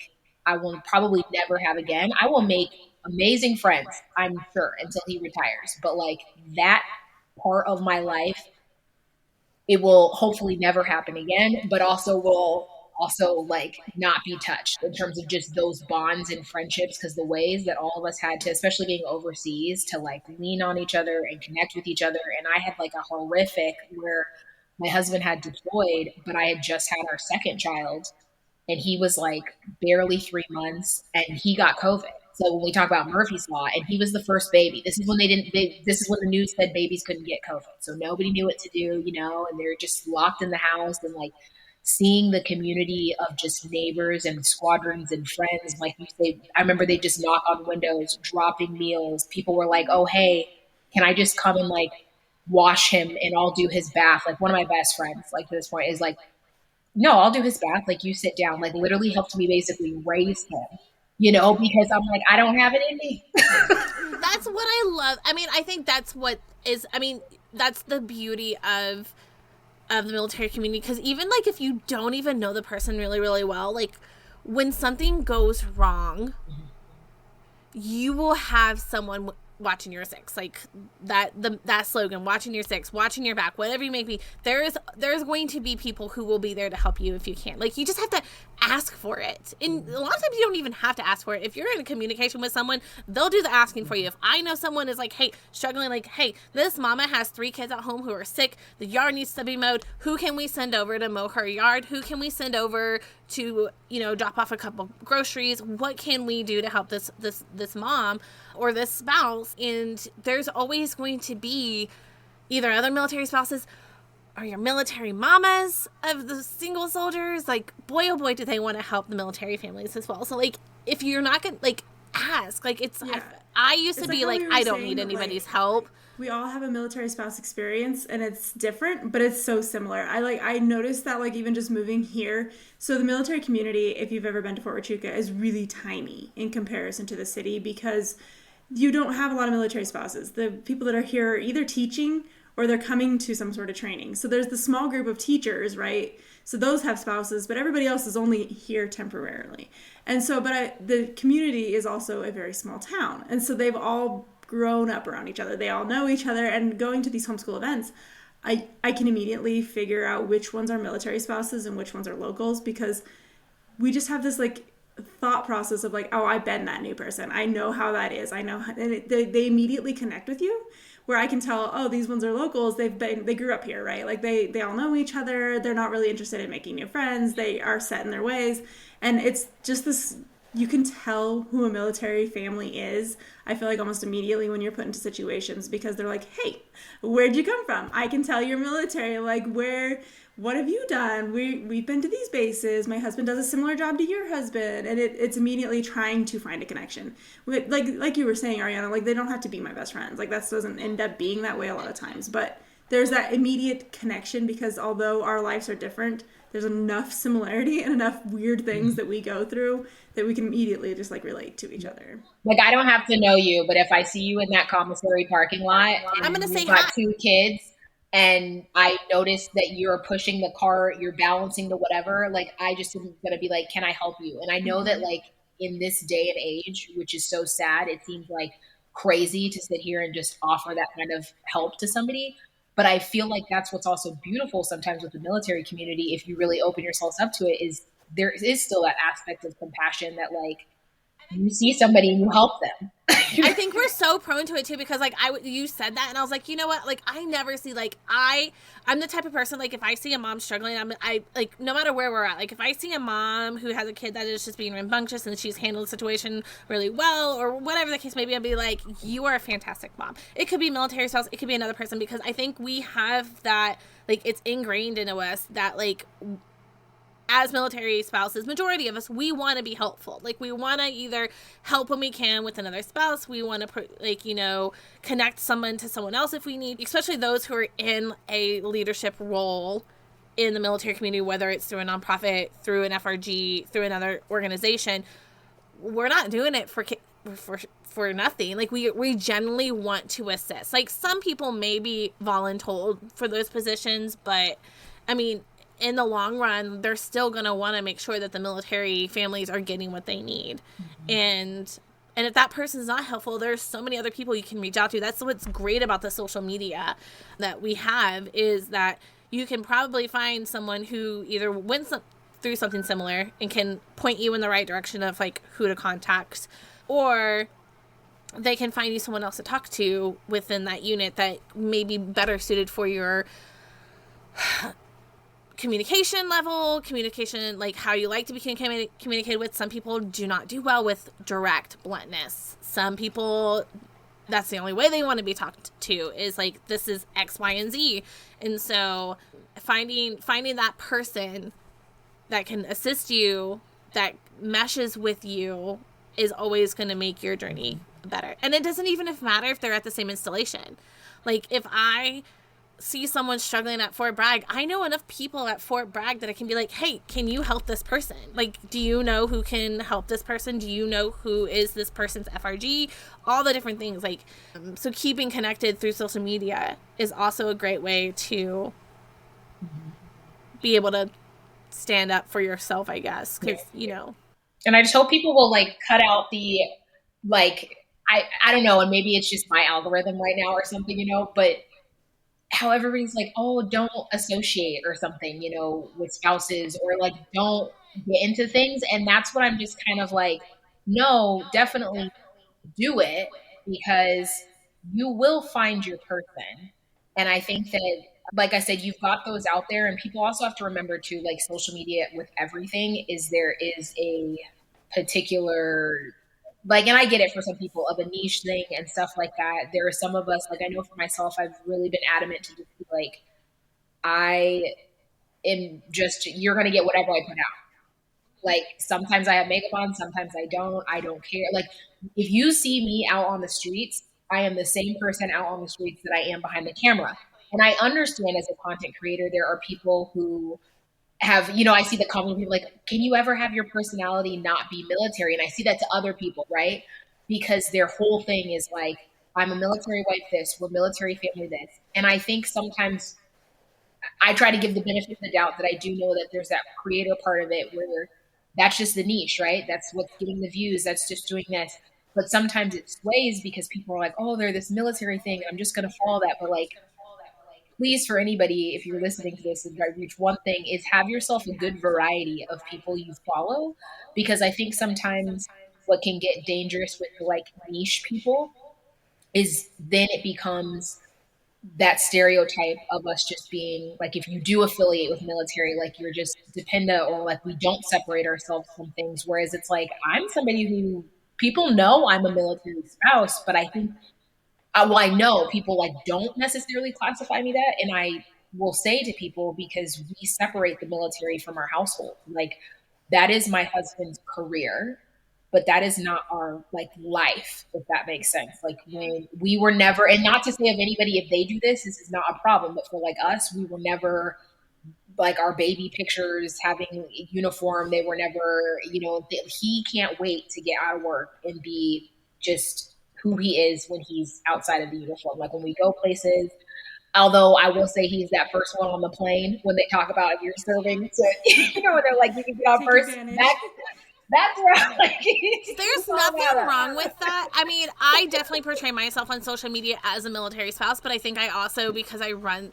I will probably never have again. I will make amazing friends, I'm sure, until he retires. But like that part of my life, it will hopefully never happen again, but also will also like not be touched in terms of just those bonds and friendships, because the ways that all of us had to, especially being overseas, to like lean on each other and connect with each other. And I had like a horrific where my husband had deployed, but I had just had our second child, and he was like barely 3 months, and he got COVID. So when we talk about Murphy's Law, and he was the first baby, this is when this is when the news said babies couldn't get COVID. So nobody knew what to do, you know, and they're just locked in the house, and like seeing the community of just neighbors and squadrons and friends. Like you say, I remember they just knock on windows, dropping meals. People were like, oh, hey, can I just come and like wash him and I'll do his bath? Like one of my best friends, like to this point, is like, no, I'll do his bath. Like you sit down, like literally helped me basically raise him, you know, because I'm like, I don't have it in me. That's what I love. I mean, I think that's what is, I mean, that's the beauty of the military community. Because even like if you don't even know the person really, really well, like when something goes wrong, you will have someone watching your six, like that slogan, watching your six, watching your back, whatever you may be. There's going to be people who will be there to help you if you can't. Like you just have to ask for it. And a lot of times you don't even have to ask for it. If you're in communication with someone, they'll do the asking for you. If I know someone is like, hey, struggling, like, hey, this mama has 3 kids at home who are sick, the yard needs to be mowed, who can we send over to mow her yard? Who can we send over to, you know, drop off a couple groceries? What can we do to help this mom or this spouse? And there's always going to be either other military spouses or your military mamas of the single soldiers. Like, boy, oh boy, do they want to help the military families as well. So, like, if you're not going to, like, ask. Like, it's, yeah. I used to be like, I don't need anybody's help. We all have a military spouse experience, and it's different, but it's so similar. I noticed that, like, even just moving here. So the military community, if you've ever been to Fort Huachuca, is really tiny in comparison to the city because you don't have a lot of military spouses. The people that are here are either teaching or they're coming to some sort of training. So there's the small group of teachers, right? So those have spouses, but everybody else is only here temporarily. And so, the community is also a very small town. And so they've all grown up around each other. They all know each other, and going to these homeschool events, I can immediately figure out which ones are military spouses and which ones are locals, because we just have this like thought process of like, oh, I've been that new person. I know how that is. I know how, and they immediately connect with you, where I can tell, oh, these ones are locals. They grew up here, right? Like they all know each other. They're not really interested in making new friends. They are set in their ways. And it's just this, you can tell who a military family is, I feel like almost immediately when you're put into situations, because they're like, hey, where'd you come from? I can tell you're military. Like, what have you done? We've been to these bases. My husband does a similar job to your husband. And it's immediately trying to find a connection. Like you were saying, Ariana, like they don't have to be my best friends. Like that doesn't end up being that way a lot of times. But there's that immediate connection, because although our lives are different, there's enough similarity and enough weird things that we go through that we can immediately just like relate to each other. Like I don't have to know you, but if I see you in that commissary parking lot and I'm gonna say you've got 2 kids and I notice that you're pushing the cart, you're balancing the whatever, like I just am going to be like, can I help you? And I know that like in this day and age, which is so sad, it seems like crazy to sit here and just offer that kind of help to somebody. But I feel like that's what's also beautiful sometimes with the military community, if you really open yourselves up to it, is there is still that aspect of compassion that like you see somebody and you help them. I think we're so prone to it too, because like you said that and I was like, you know what, like I never see, like I'm the type of person, like if I see a mom struggling, I like, no matter where we're at, like if I see a mom who has a kid that is just being rambunctious and she's handled the situation really well or whatever the case may be, I'd be like, you are a fantastic mom. It could be military spouse, it could be another person, because I think we have that, like it's ingrained into us that like as military spouses, majority of us, we want to be helpful. Like, we want to either help when we can with another spouse. We want to, like, you know, connect someone to someone else if we need, especially those who are in a leadership role in the military community, whether it's through a nonprofit, through an FRG, through another organization. We're not doing it for nothing. Like, we generally want to assist. Like, some people may be voluntold for those positions, but, I mean, in the long run, they're still going to want to make sure that the military families are getting what they need. Mm-hmm. And if that person's not helpful, there's so many other people you can reach out to. That's what's great about the social media that we have, is that you can probably find someone who either went through something similar and can point you in the right direction of like who to contact, or they can find you someone else to talk to within that unit that may be better suited for your communication level, like how you like to be communicated with. Some people do not do well with direct bluntness. Some people, that's the only way they want to be talked to, is like, this is X, Y, and Z. And so finding that person that can assist you, that meshes with you, is always going to make your journey better. And it doesn't even matter if they're at the same installation. Like, if I see someone struggling at Fort Bragg, I know enough people at Fort Bragg that I can be like, hey, can you help this person? Like, do you know who can help this person? Do you know who is this person's FRG? All the different things. Like, so keeping connected through social media is also a great way to be able to stand up for yourself, I guess. Because, you know. And I just hope people will like cut out the, like, I don't know, and maybe it's just my algorithm right now or something, you know, but how everybody's like, oh, don't associate or something, you know, with spouses, or like, don't get into things. And that's what I'm just kind of like, no, definitely do it, because you will find your person. And I think that, like I said, you've got those out there, and people also have to remember too, like social media with everything, is there is a particular, like, and I get it for some people, of a niche thing and stuff like that. There are some of us, like I know for myself, I've really been adamant to just be like, I am just, you're going to get whatever I put out. Like, sometimes I have makeup on, sometimes I don't care. Like, if you see me out on the streets, I am the same person out on the streets that I am behind the camera. And I understand as a content creator, there are people who have, you know, I see the comment people like, can you ever have your personality not be military? And I see that to other people, right? Because their whole thing is like, I'm a military wife this, we're military family this. And I think sometimes I try to give the benefit of the doubt that I do know that there's that creator part of it where that's just the niche, right? That's what's getting the views. That's just doing this. But sometimes it sways because people are like, oh, they're this military thing, I'm just going to follow that. But like, please, for anybody, if you're listening to this and try to reach one thing, is have yourself a good variety of people you follow. Because I think sometimes what can get dangerous with like niche people is then it becomes that stereotype of us just being like, if you do affiliate with military, like you're just dependent, or like we don't separate ourselves from things. Whereas it's like, I'm somebody who people know I'm a military spouse, but I think, well, I know people like don't necessarily classify me that. And I will say to people, because we separate the military from our household, like that is my husband's career, but that is not our like life, if that makes sense. Like when we were never, and not to say of anybody, if they do this is not a problem, but for like us, we were never like our baby pictures having a uniform. They were never, you know, he can't wait to get out of work and be just who he is when he's outside of the uniform. Like when we go places, although I will say he's that first one on the plane when they talk about if you're serving. So, you know, they're like, you can get on first. That's right. Like, there's nothing wrong with that. I mean, I definitely portray myself on social media as a military spouse, but I think I also, because I run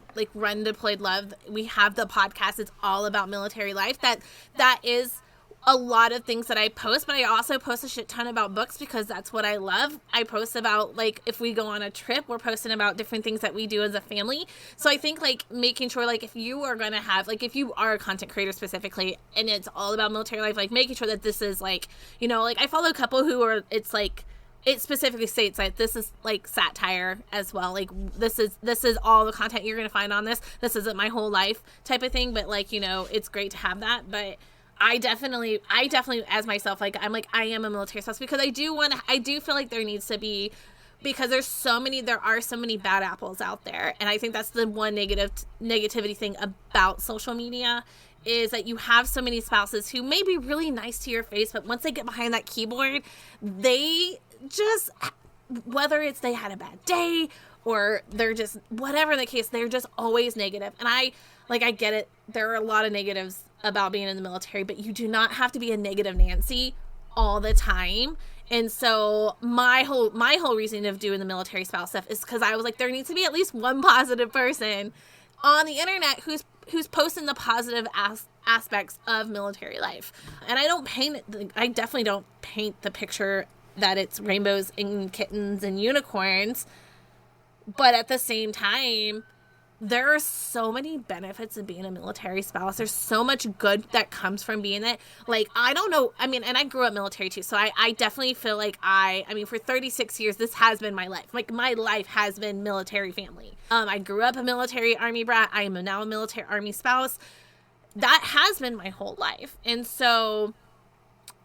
Deployed Love, we have the podcast. It's all about military life. That is a lot of things that I post, but I also post a shit ton about books because that's what I love. I post about, like, if we go on a trip, we're posting about different things that we do as a family. So I think, like, making sure, like, if you are going to have, like, if you are a content creator specifically and it's all about military life, like, making sure that this is, like, you know, like, I follow a couple who are, it's like, it specifically states like this is like satire as well, like this is all the content you're gonna find on this isn't my whole life type of thing, but like, you know, it's great to have that. But I definitely as myself, like I am a military spouse because I do feel like there needs to be, because there are so many bad apples out there, and I think that's the one negativity thing about social media, is that you have so many spouses who may be really nice to your face, but once they get behind that keyboard, they just, whether it's they had a bad day or they're just, whatever the case, they're just always negative. And I get it. There are a lot of negatives about being in the military, but you do not have to be a negative Nancy all the time. And so my whole reason of doing the military spouse stuff is because I was like, there needs to be at least one positive person on the internet who's posting the positive aspects of military life. And I definitely don't paint the picture that it's rainbows and kittens and unicorns, but at the same time, there are so many benefits of being a military spouse. There's so much good that comes from being it. Like, I don't know, I mean, and I grew up military too, so I definitely feel like I mean, for 36 years, this has been my life. Like, my life has been military family. I grew up a military Army brat. I am now a military Army spouse. That has been my whole life. And so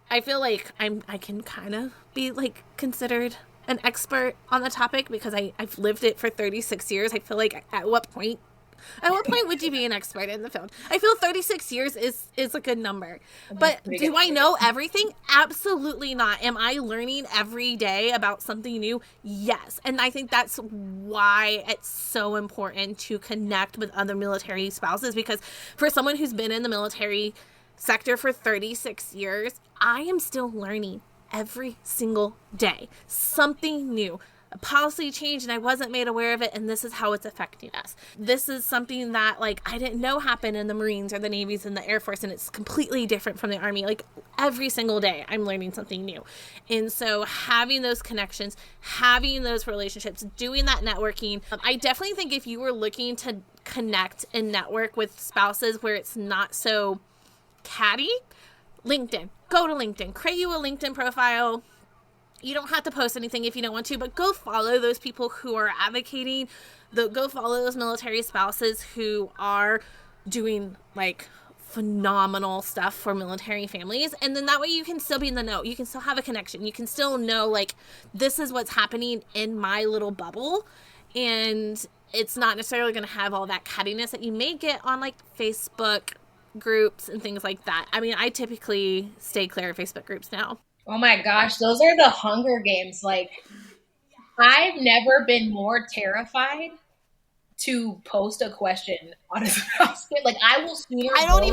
I feel like I can kind of be like considered an expert on the topic because I've lived it for 36 years. I feel like at what point would you be an expert in the field? I feel 36 years is a good number. But do I know everything? Absolutely not. Am I learning every day about something new? Yes. And I think that's why it's so important to connect with other military spouses, because for someone who's been in the military sector for 36 years, I am still learning every single day. Something new. A policy change and I wasn't made aware of it, and this is how it's affecting us. This is something that, like, I didn't know happened in the Marines or the Navies and the Air Force, and it's completely different from the Army. Like, every single day I'm learning something new. And so having those connections, having those relationships, doing that networking, I definitely think if you were looking to connect and network with spouses where it's not so catty, LinkedIn. Go to LinkedIn. Create you a LinkedIn profile. You don't have to post anything if you don't want to, but go follow those people who are advocating. Go follow those military spouses who are doing, like, phenomenal stuff for military families. And then that way you can still be in the know. You can still have a connection. You can still know, like, this is what's happening in my little bubble. And it's not necessarily going to have all that cattiness that you may get on, like, Facebook groups and things like that. I mean, I typically stay clear of Facebook groups now. Oh my gosh, those are the Hunger Games. Like, I've never been more terrified to post a question on a spouse. Like, I will sooner I will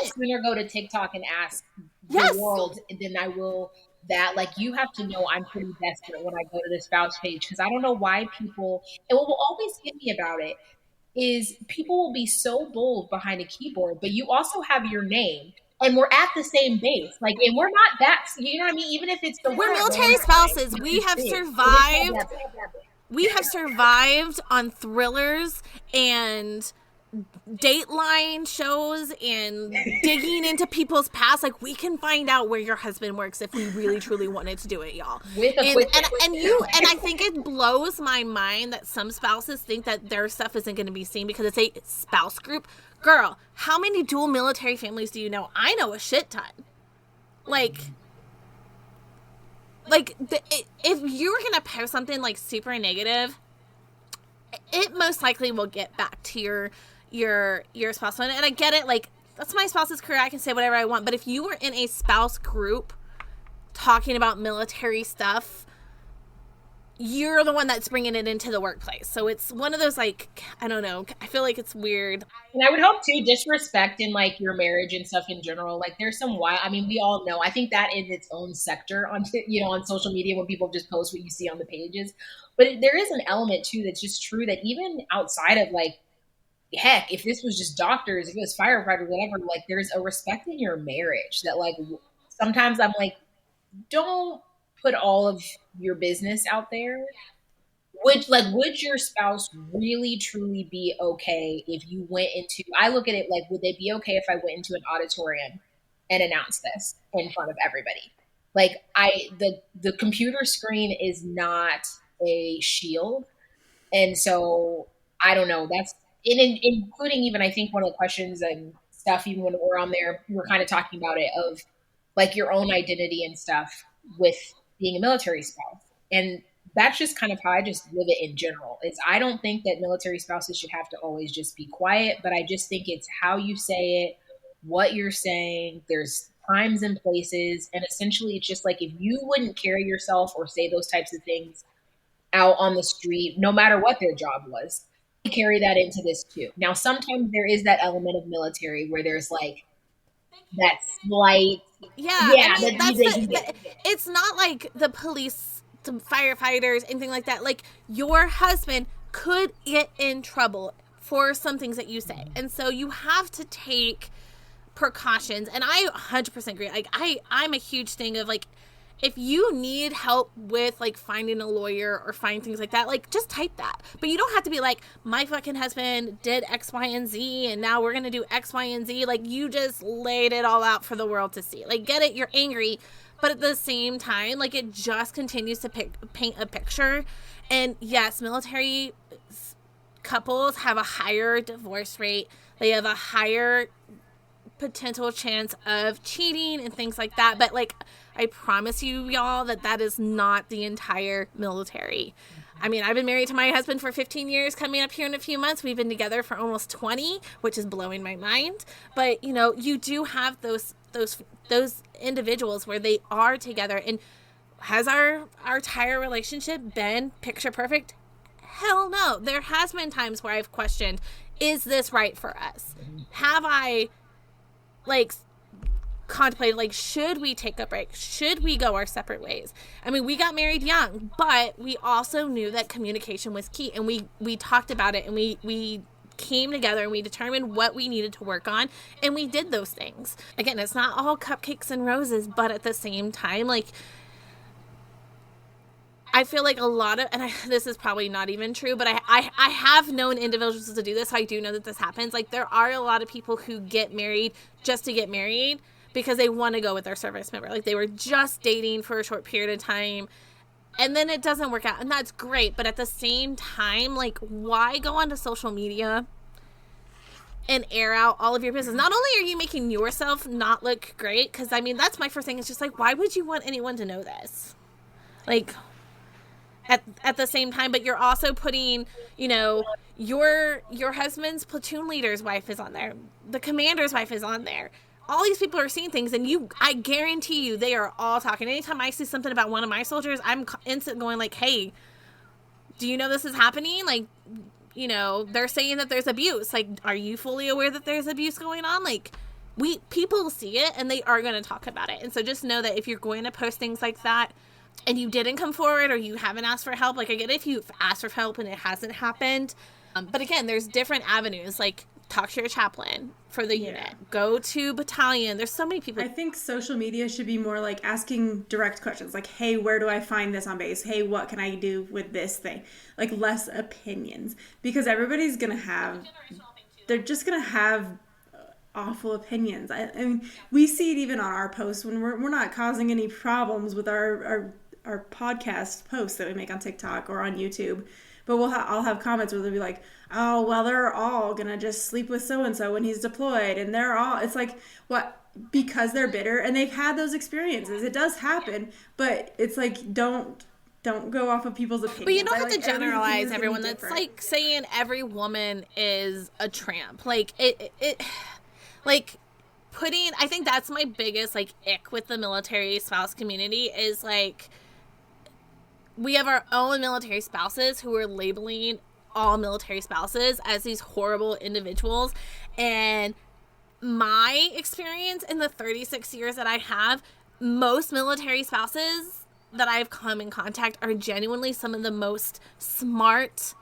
sooner go to TikTok and ask the world than I will that. Like, you have to know I'm pretty desperate when I go to the spouse page, because I don't know why people, and what will always get me about it is people will be so bold behind a keyboard, but you also have your name. And we're at the same base. Like, and we're not that, you know what I mean? Even if it's we're military spouses. We have survived. We have survived on thrillers and Dateline shows and digging into people's past. Like, we can find out where your husband works if we really truly wanted to do it, y'all. And I think it blows my mind that some spouses think that their stuff isn't going to be seen because it's a spouse group. Girl, how many dual military families do you know? I know a shit ton. If you're going to post something, like, super negative, it most likely will get back to your spouse. And I get it, like, that's my spouse's career. I can say whatever I want. But if you were in a spouse group talking about military stuff, you're the one that's bringing it into the workplace. So it's one of those, like, I don't know. I feel like it's weird. And I would hope, too, disrespect in, like, your marriage and stuff in general. Like, there's some wild, I mean, we all know. I think that is its own sector on, on social media when people just post what you see on the pages. But there is an element, too, that's just true that even outside of, like, heck, if this was just doctors, if it was firefighters, whatever, like there's a respect in your marriage that like sometimes I'm like, don't put all of your business out there. Would your spouse really truly be okay if you went into, I look at it like, would they be okay if I went into an auditorium and announced this in front of everybody? Like the computer screen is not a shield. And so I don't know. That's including even I think one of the questions and stuff, even when we're on there, we were kind of talking about it of like your own identity and stuff with being a military spouse. And that's just kind of how I just live it in general. Is I don't think that military spouses should have to always just be quiet, but I just think it's how you say it, what you're saying. There's times and places, and essentially it's just like if you wouldn't carry yourself or say those types of things out on the street, no matter what their job was, carry that into this too. Now, sometimes there is that element of military where there's like that slight, Yeah, yeah, I mean, that it's not like the police, the firefighters, anything like that. Like, your husband could get in trouble for some things that you say. And so you have to take precautions. And I 100% agree. Like, I'm a huge thing of, like, if you need help with, like, finding a lawyer or find things like that, like, just type that. But you don't have to be like, my fucking husband did X, Y, and Z, and now we're going to do X, Y, and Z. Like, you just laid it all out for the world to see. Like, get it, you're angry. But at the same time, like, it just continues to paint a picture. And, yes, military couples have a higher divorce rate. They have a higher potential chance of cheating and things like that. But, like, I promise you, y'all, that is not the entire military. I mean, I've been married to my husband for 15 years, coming up here in a few months. We've been together for almost 20, which is blowing my mind. But, you know, you do have those individuals where they are together. And has our entire relationship been picture perfect? Hell no. There has been times where I've questioned, is this right for us? Have I, like, contemplated, like, should we take a break? Should we go our separate ways? I mean, we got married young, but we also knew that communication was key, and we talked about it, and we came together and we determined what we needed to work on, and we did those things. Again, it's not all cupcakes and roses, but at the same time, like, I feel like a lot of, and this is probably not even true, but I have known individuals to do this, so I do know that this happens. Like, there are a lot of people who get married just to get married because they want to go with their service member. Like, they were just dating for a short period of time, and then it doesn't work out, and that's great. But at the same time, like, why go onto social media and air out all of your business? Not only are you making yourself not look great, because, I mean, that's my first thing. It's just like, why would you want anyone to know this? Like, at the same time, but you're also putting, you know, your husband's platoon leader's wife is on there. The commander's wife is on there. All these people are seeing things, and I guarantee you they are all talking. Anytime I see something about one of my soldiers, I'm instant going like, hey, do you know this is happening? Like, you know, they're saying that there's abuse. Like, are you fully aware that there's abuse going on? Like, people see it, and they are going to talk about it. And so just know that if you're going to post things like that, and you didn't come forward or you haven't asked for help, like, I get it if you've asked for help and it hasn't happened. But again, there's different avenues. Like, talk to your chaplain for the unit. Go to battalion. There's so many people. I think social media should be more like asking direct questions. Like, hey, where do I find this on base? Hey, what can I do with this thing? Like, less opinions. Because everybody's going to have, they're just going to have awful opinions. I mean, we see it even on our posts when we're not causing any problems with our podcast posts that we make on TikTok or on YouTube. But I'll have comments where they'll be like, oh, well, they're all going to just sleep with so-and-so when he's deployed. And they're all, it's like, what? Because they're bitter and they've had those experiences. It does happen, but it's like, don't go off of people's opinions. But you don't have to generalize everyone. That's like saying every woman is a tramp. Like, like, I think that's my biggest, like, ick with the military spouse community is, like, we have our own military spouses who are labeling all military spouses as these horrible individuals. And my experience in the 36 years that I have, most military spouses that I've come in contact are genuinely some of the most smart,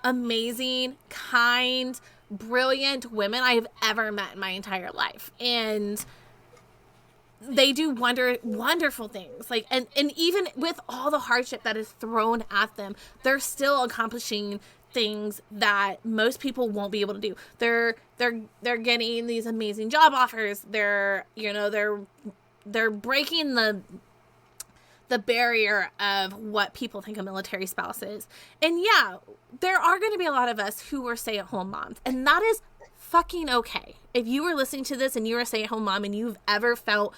amazing, kind, brilliant women I have ever met in my entire life. And they do wonderful things. Like, and even with all the hardship that is thrown at them, they're still accomplishing things that most people won't be able to do. They're getting these amazing job offers. They're breaking the barrier of what people think a military spouse is. And yeah, there are going to be a lot of us who are stay-at-home moms, and that is fucking okay. If you were listening to this and you're a stay-at-home mom and you've ever felt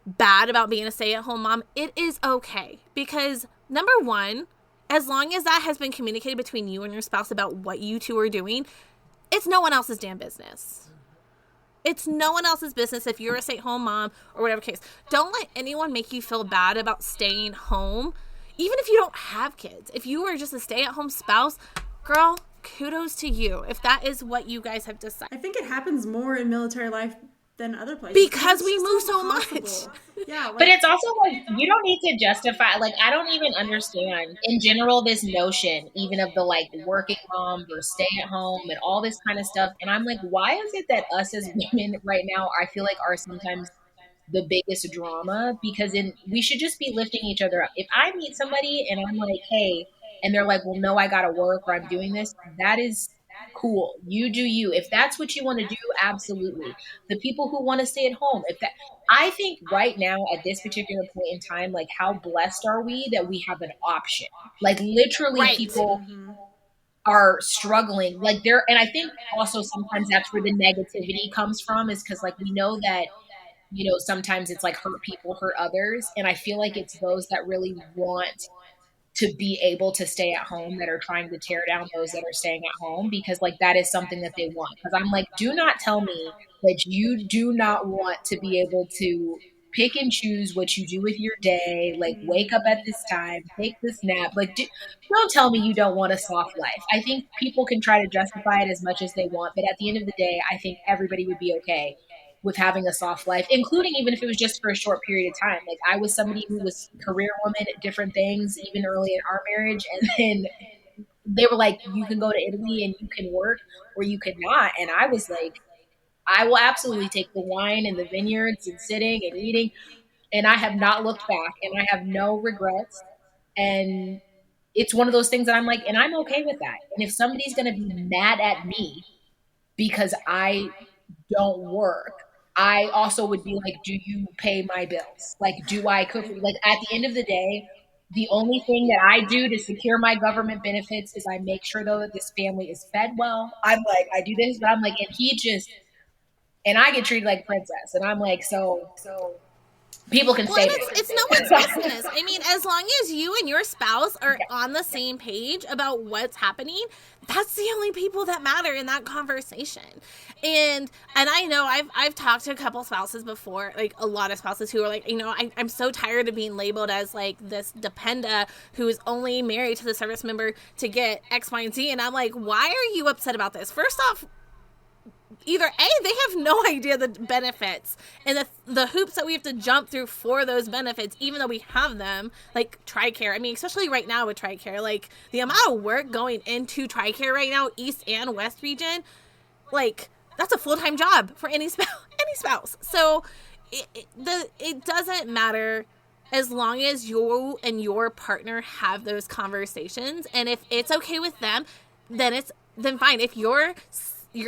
bad about being a stay-at-home mom, it is okay. Because number one, as long as that has been communicated between you and your spouse about what you two are doing, it's no one else's damn business. It's no one else's business if you're a stay-at-home mom or whatever case. Don't let anyone make you feel bad about staying home, even if you don't have kids. If you are just a stay-at-home spouse, girl, kudos to you if that is what you guys have decided. I think it happens more in military life than other places. Because we move so much. Yeah. Like, but it's also like, you don't need to justify, like, I don't even understand in general this notion even of the like working mom or stay at home and all this kind of stuff. And I'm like, why is it that us as women right now, I feel like, are sometimes the biggest drama? Because we should just be lifting each other up. If I meet somebody and I'm like, hey, and they're like, well, no, I gotta work or I'm doing this, that is cool. You do you. If that's what you want to do, absolutely. The people who want to stay at home, I think right now at this particular point in time, like, how blessed are we that we have an option? Like, literally, right. People are struggling. Like, and I think also sometimes that's where the negativity comes from, is because, like, we know that, you know, sometimes it's like hurt people hurt others, and I feel like it's those that really want to be able to stay at home that are trying to tear down those that are staying at home, because like that is something that they want. Because I'm like, do not tell me that you do not want to be able to pick and choose what you do with your day, like wake up at this time, take this nap. Like, don't tell me you don't want a soft life. I think people can try to justify it as much as they want, but at the end of the day, I think everybody would be okay with having a soft life, including even if it was just for a short period of time. Like, I was somebody who was career woman at different things, even early in our marriage. And then they were like, you can go to Italy and you can work or you could not. And I was like, I will absolutely take the wine and the vineyards and sitting and eating. And I have not looked back, and I have no regrets. And it's one of those things that I'm like, and I'm okay with that. And if somebody's going to be mad at me because I don't work, I also would be like, do you pay my bills? Like, do I cook? Like, at the end of the day, the only thing that I do to secure my government benefits is I make sure, though, that this family is fed well. I'm like, I do this, but I'm like, and I get treated like a princess. And I'm like, so people can say it's no one's business. I mean, as long as you and your spouse are on the same page about what's happening, that's the only people that matter in that conversation. And I know I've talked to a couple spouses before, like a lot of spouses who are like, you know, I'm so tired of being labeled as like this dependa who is only married to the service member to get X, Y, and Z. And I'm like, why are you upset about this? First off, either A, they have no idea the benefits and the hoops that we have to jump through for those benefits, even though we have them, like TRICARE. I mean, especially right now with TRICARE, like the amount of work going into TRICARE right now, East and West region, like that's a full-time job for any spouse. So it doesn't matter as long as you and your partner have those conversations. And if it's okay with them, then fine. If your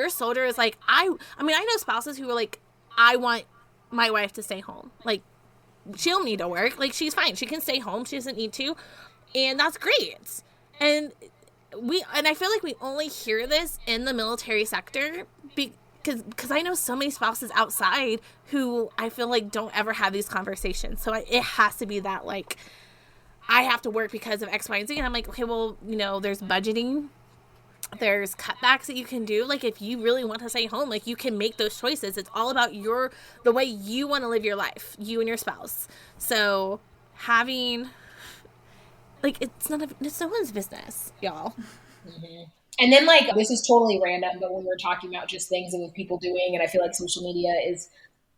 soldier is like, I mean, I know spouses who are like, I want my wife to stay home. Like, she don't need to work. Like, she's fine. She can stay home. She doesn't need to. And that's great. And I feel like we only hear this in the military sector because I know so many spouses outside who I feel like don't ever have these conversations. So it has to be that, like, I have to work because of X, Y, and Z. And I'm like, okay, well, you know, there's budgeting. There's cutbacks that you can do. Like, if you really want to stay home, like, you can make those choices. It's all about the way you want to live your life, you and your spouse. So having, like, it's no one's business, y'all. Mm-hmm. And then, like, this is totally random, but when we're talking about just things that with people doing, and I feel like social media is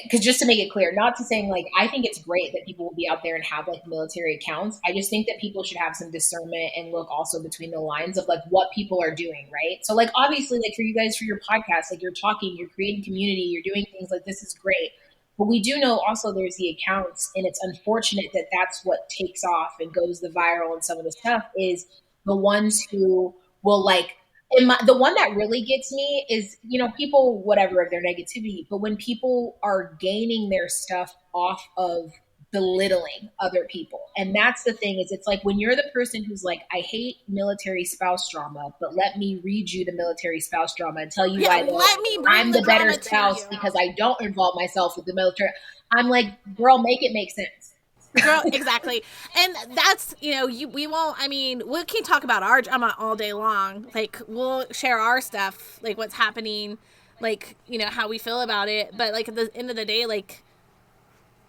because just to make it clear, not to saying like, I think it's great that people will be out there and have like military accounts. I just think that people should have some discernment and look also between the lines of like what people are doing, right? So like, obviously, like for you guys, for your podcast, like you're talking, you're creating community, you're doing things like this is great. But we do know also there's the accounts, and it's unfortunate that that's what takes off and goes the viral and some of the stuff is the ones who will like, the one that really gets me is, people, whatever, of their negativity, but when people are gaining their stuff off of belittling other people. And that's the thing is, it's like when you're the person who's like, I hate military spouse drama, but let me read you the military spouse drama and tell you why I'm the better spouse because I don't involve myself with the military. I'm like, girl, make it make sense. Girl, exactly. And that's, we won't, we can talk about our drama all day long. Like, we'll share our stuff, like what's happening, like, how we feel about it. But like at the end of the day, like,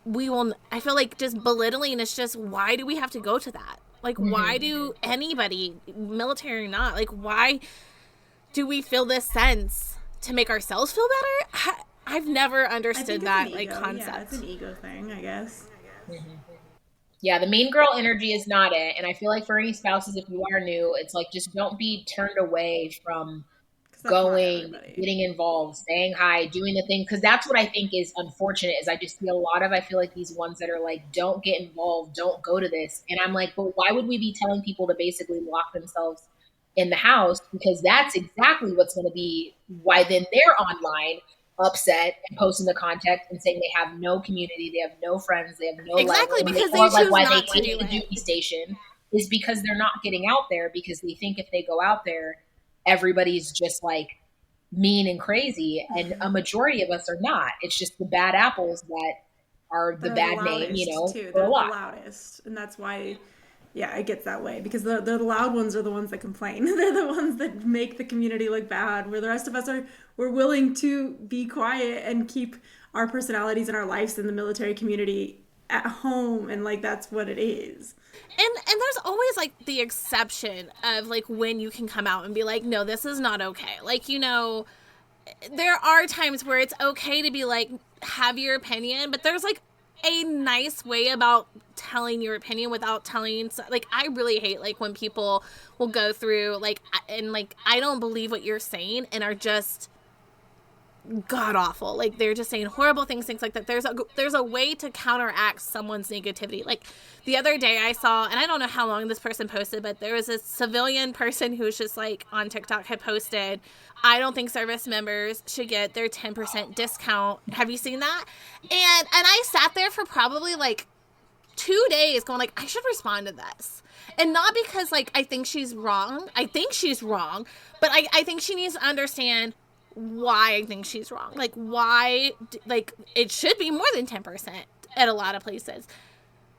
I feel like just belittling is just, why do we have to go to that? Like, why do anybody, military or not, like, why do we feel this sense to make ourselves feel better? I've never understood that, like, concept. Yeah, it's an ego thing, I guess. Yeah, the mean girl energy is not it. And I feel like for any spouses, if you are new, it's like, just don't be turned away from going, getting involved, saying hi, doing the thing. Because that's what I think is unfortunate is I just see a lot of, I feel like these ones that are like, don't get involved, don't go to this. And I'm like, but why would we be telling people to basically lock themselves in the house? Because that's exactly what's going to be why then they're online upset and posting the content and saying they have no community, they have no friends, they have no exactly level. because they choose like why not they to hate do the duty station is because they're not getting out there because they think if they go out there, everybody's just like mean and crazy, and a majority of us are not. It's just the bad apples that are the bad name, too. They're the loudest, and that's why. Yeah, it gets that way because the loud ones are the ones that complain. They're the ones that make the community look bad, where the rest of us we're willing to be quiet and keep our personalities and our lives in the military community at home, and like that's what it is. And there's always like the exception of like when you can come out and be like, no, this is not okay. Like, there are times where it's okay to be like, have your opinion, but there's like a nice way about telling your opinion without telling, like, I really hate like when people will go through like, and like, I don't believe what you're saying and are just god awful, like they're just saying horrible things like that. There's a way to counteract someone's negativity. Like the other day I saw, and I don't know how long this person posted, but there was a civilian person who's just like on TikTok had posted, I don't think service members should get their 10% discount. Have you seen that? And I sat there for probably like 2 days going like, I should respond to this. And not because like I think she's wrong. I think she's wrong, but I think she needs to understand why I think she's wrong. Like why, like it should be more than 10% at a lot of places.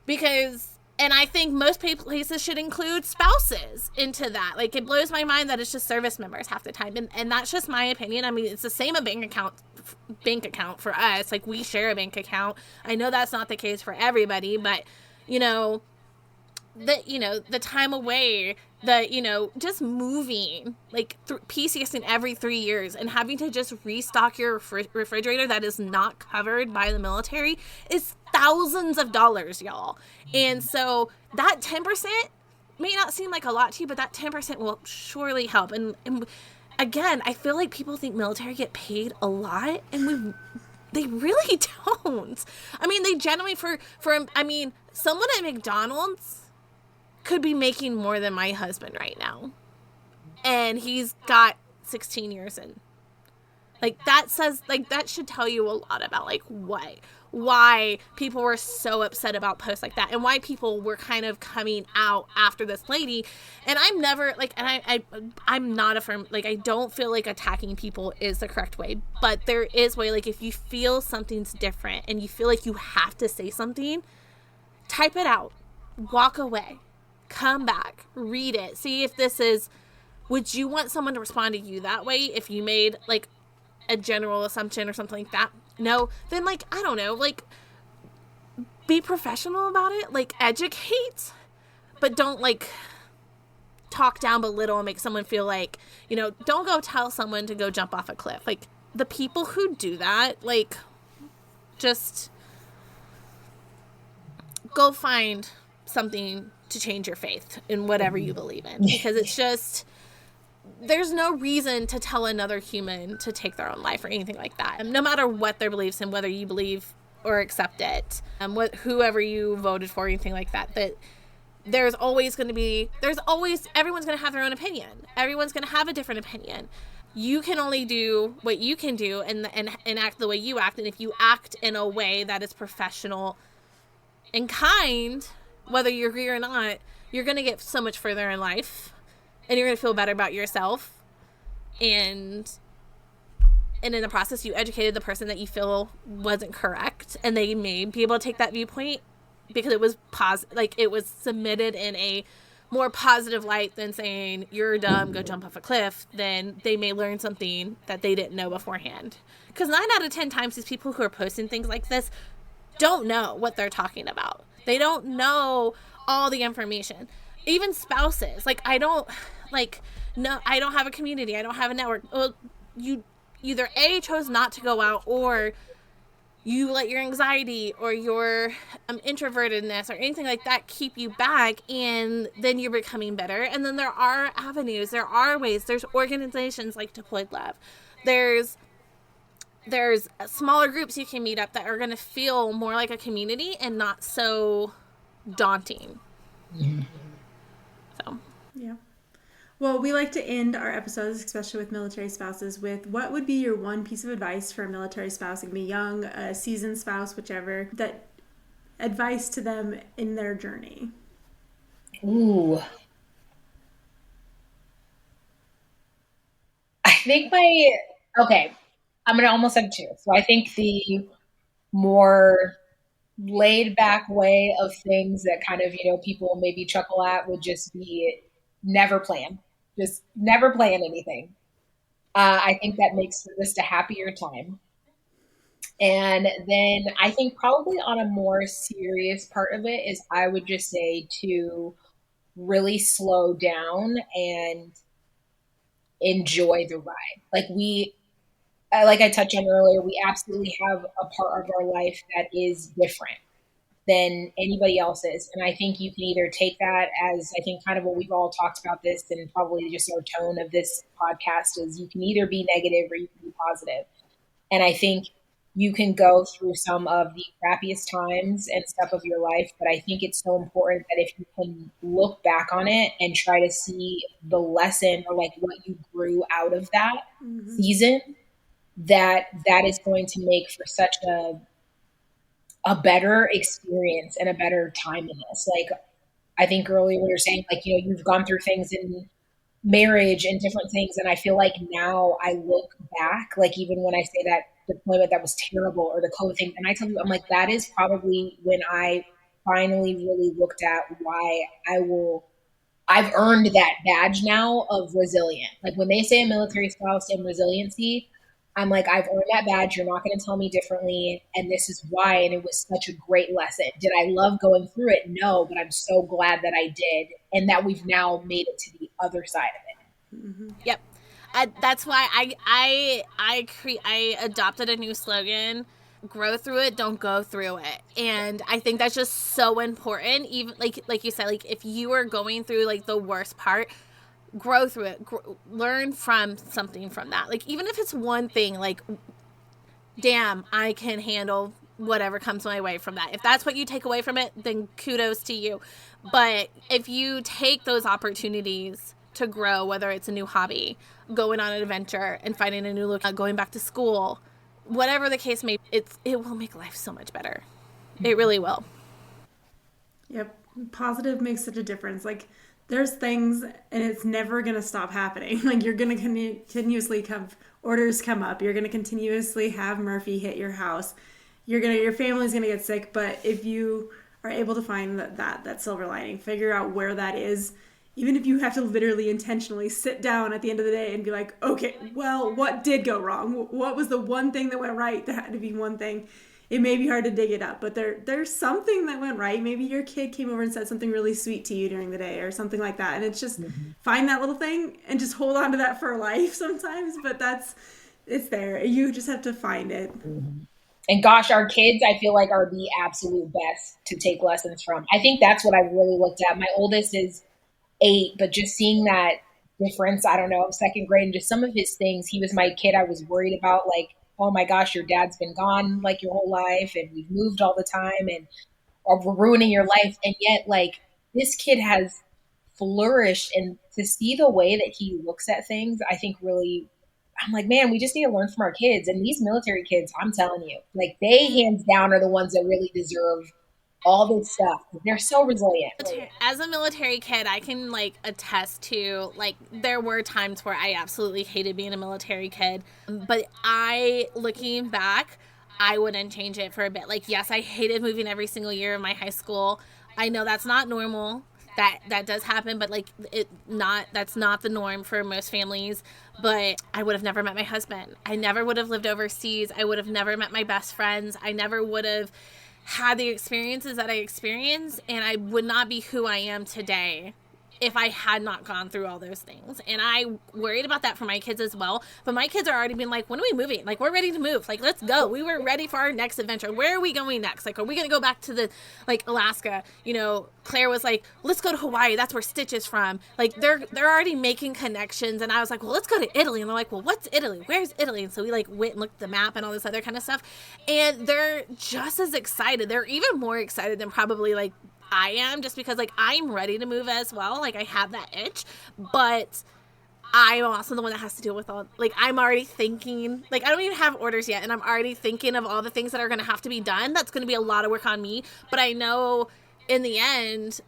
Because, and I think most places should include spouses into that. Like it blows my mind that it's just service members half the time. And that's just my opinion. I mean, it's the same a bank account for us. Like we share a bank account. I know that's not the case for everybody, but the time away, just moving, like PCSing every 3 years and having to just restock your refrigerator that is not covered by the military is thousands of dollars, y'all. And so that 10% may not seem like a lot to you, but that 10% will surely help. And again, I feel like people think military get paid a lot, and they really don't. I mean, they generally someone at McDonald's could be making more than my husband right now, and he's got 16 years in. Like that should tell you a lot about like why people were so upset about posts like that, and why people were kind of coming out after this lady. And I'm never like, and I'm not a firm, like I don't feel like attacking people is the correct way, but there is way, like if you feel something's different and you feel like you have to say something, type it out, walk away, come back, read it, see if this is, would you want someone to respond to you that way if you made like a general assumption or something like that? No, then like, I don't know, like be professional about it, like educate, but don't like talk down, belittle, and make someone feel like, don't go tell someone to go jump off a cliff. Like the people who do that, like just go find something to change your faith in whatever you believe in, because it's just, there's no reason to tell another human to take their own life or anything like that. No matter what their beliefs and whether you believe or accept it, whoever you voted for, anything like that, that everyone's going to have their own opinion. Everyone's going to have a different opinion. You can only do what you can do and act the way you act. And if you act in a way that is professional and kind, whether you agree or not, you're going to get so much further in life, and you're going to feel better about yourself. And in the process, you educated the person that you feel wasn't correct, and they may be able to take that viewpoint because it was it was submitted in a more positive light than saying you're dumb, go jump off a cliff. Then they may learn something that they didn't know beforehand. Because 9 out of 10 times these people who are posting things like this don't know what they're talking about. They don't know all the information. Even spouses, I don't have a community, I don't have a network. Well, you either A, chose not to go out, or you let your anxiety or your introvertedness or anything like that keep you back, and then you're becoming better. And then there are avenues, there are ways, there's organizations like Deployed Love. There's smaller groups you can meet up that are going to feel more like a community and not so daunting. Mm-hmm. So, yeah. Well, we like to end our episodes, especially with military spouses, with what would be your one piece of advice for a military spouse? It can be young, a seasoned spouse, whichever, that advice to them in their journey. Ooh. I think I'm going to almost have 2. So I think the more laid back way of things that kind of, people maybe chuckle at would just be never plan. Just never plan anything. I think that makes for just a happier time. And then I think probably on a more serious part of it is I would just say to really slow down and enjoy the ride. Like I touched on earlier, we absolutely have a part of our life that is different than anybody else's. And I think you can either take that as, I think kind of what we've all talked about this, and probably just our tone of this podcast is, you can either be negative or you can be positive. And I think you can go through some of the crappiest times and stuff of your life, but I think it's so important that if you can look back on it and try to see the lesson or what you grew out of that season, that is going to make for such a better experience and a better time in this. I think earlier we were saying, you've gone through things in marriage and different things. And I feel like now I look back, even when I say that deployment that was terrible or the COVID thing, and I tell you, I'm like, that is probably when I finally really looked at why I've earned that badge now of resilient. When they say a military spouse and resiliency, I'm like, I've earned that badge. You're not going to tell me differently. And this is why. And it was such a great lesson. Did I love going through it? No, but I'm so glad that I did. And that we've now made it to the other side of it. Mm-hmm. Yep. That's why I adopted a new slogan: grow through it, don't go through it. And I think that's just so important. Even like you said, if you are going through the worst part, grow through it, learn from something from that. Even if it's one thing, damn, I can handle whatever comes my way from that. If that's what you take away from it, then kudos to you. But if you take those opportunities to grow, whether it's a new hobby, going on an adventure and finding a new look, going back to school, whatever the case may be, it will make life so much better. It really will. Yep. Positive makes such a difference. There's things, and it's never going to stop happening. You're going to continuously have orders come up. You're going to continuously have Murphy hit your house. Your family's going to get sick. But if you are able to find that silver lining, figure out where that is, even if you have to literally intentionally sit down at the end of the day and be like, okay, well, what did go wrong? What was the one thing that went right? That had to be one thing. It may be hard to dig it up, but there's something that went right. Maybe your kid came over and said something really sweet to you during the day or something like that. And it's just find that little thing and just hold on to that for life sometimes. But it's there. You just have to find it. And gosh, our kids, I feel like, are the absolute best to take lessons from. I think that's what I really looked at. My oldest is 8, but just seeing that difference, I don't know, second grade, and just some of his things, he was my kid I was worried about, like, oh my gosh, your dad's been gone like your whole life, and we've moved all the time, and or we're ruining your life. And yet, like, this kid has flourished, and to see the way that he looks at things, I think really, I'm like, man, we just need to learn from our kids. And these military kids, I'm telling you, like, they hands down are the ones that really deserve all this stuff. They're so resilient. As a military kid, I can like attest to, like, there were times where I absolutely hated being a military kid, but looking back, I wouldn't change it for a bit. Like, yes, I hated moving every single year of my high school. I know that's not normal. That does happen, but like that's not the norm for most families. But I would have never met my husband. I never would have lived overseas. I would have never met my best friends. I never would have had the experiences that I experienced, and I would not be who I am today if I had not gone through all those things. And I worried about that for my kids as well. But my kids are already been like, when are we moving? Like, we're ready to move. Like, let's go. We were ready for our next adventure. Where are we going next? Like, are we going to go back to the, like, Alaska? You know, Claire was like, let's go to Hawaii. That's where Stitch is from. Like, they're already making connections. And I was like, well, let's go to Italy. And they're like, well, what's Italy? Where's Italy? And so we like went and looked at the map and all this other kind of stuff. And they're just as excited. They're even more excited than probably like I am, just because like I'm ready to move as well. Like, I have that itch, but I'm also the one that has to deal with all, like, I'm already thinking, like, I don't even have orders yet, and I'm already thinking of all the things that are going to have to be done. That's going to be a lot of work on me, but I know in the end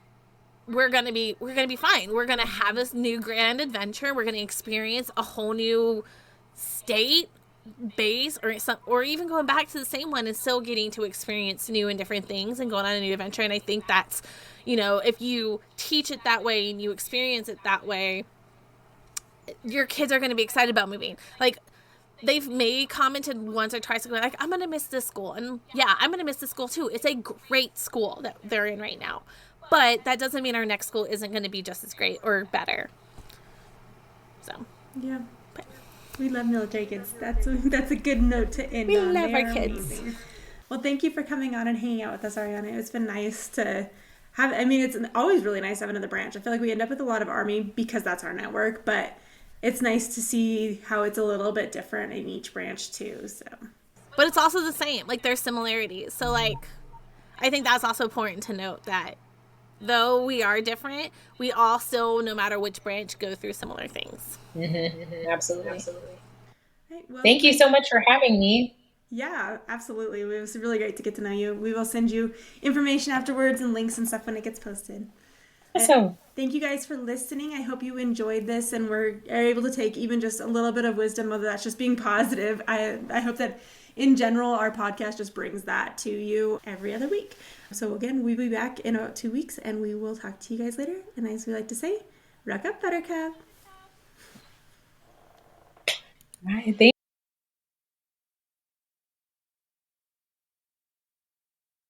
we're going to be fine. We're going to have this new grand adventure. We're going to experience a whole new state, base, or even going back to the same one and still getting to experience new and different things and going on a new adventure. And I think that's, you know, if you teach it that way and you experience it that way, your kids are going to be excited about moving. Like, they've commented once or twice, like, I'm going to miss this school. And yeah, I'm going to miss this school too. It's a great school that they're in right now, but that doesn't mean our next school isn't going to be just as great or better. So yeah. We love military kids. That's a good note to end on. We love our kids. Amazing. Well, thank you for coming on and hanging out with us, Ariana. It's been nice to have, I mean, it's always really nice to have another branch. I feel like we end up with a lot of Army because that's our network, but it's nice to see how it's a little bit different in each branch too. So, but it's also the same. Like, there's similarities. So, like, I think that's also important to note that though we are different, we all still, no matter which branch, go through similar things. Mm-hmm. Absolutely. Right, well, thank you so much for having me. Yeah, absolutely. It was really great to get to know you. We will send you information afterwards and links and stuff when it gets posted. Awesome. Thank you guys for listening. I hope you enjoyed this and were able to take even just a little bit of wisdom, whether that's just being positive. I hope that in general, our podcast just brings that to you every other week. So again, we'll be back in about 2 weeks, and we will talk to you guys later. And as we like to say, RUP Buttercup. All right. Thank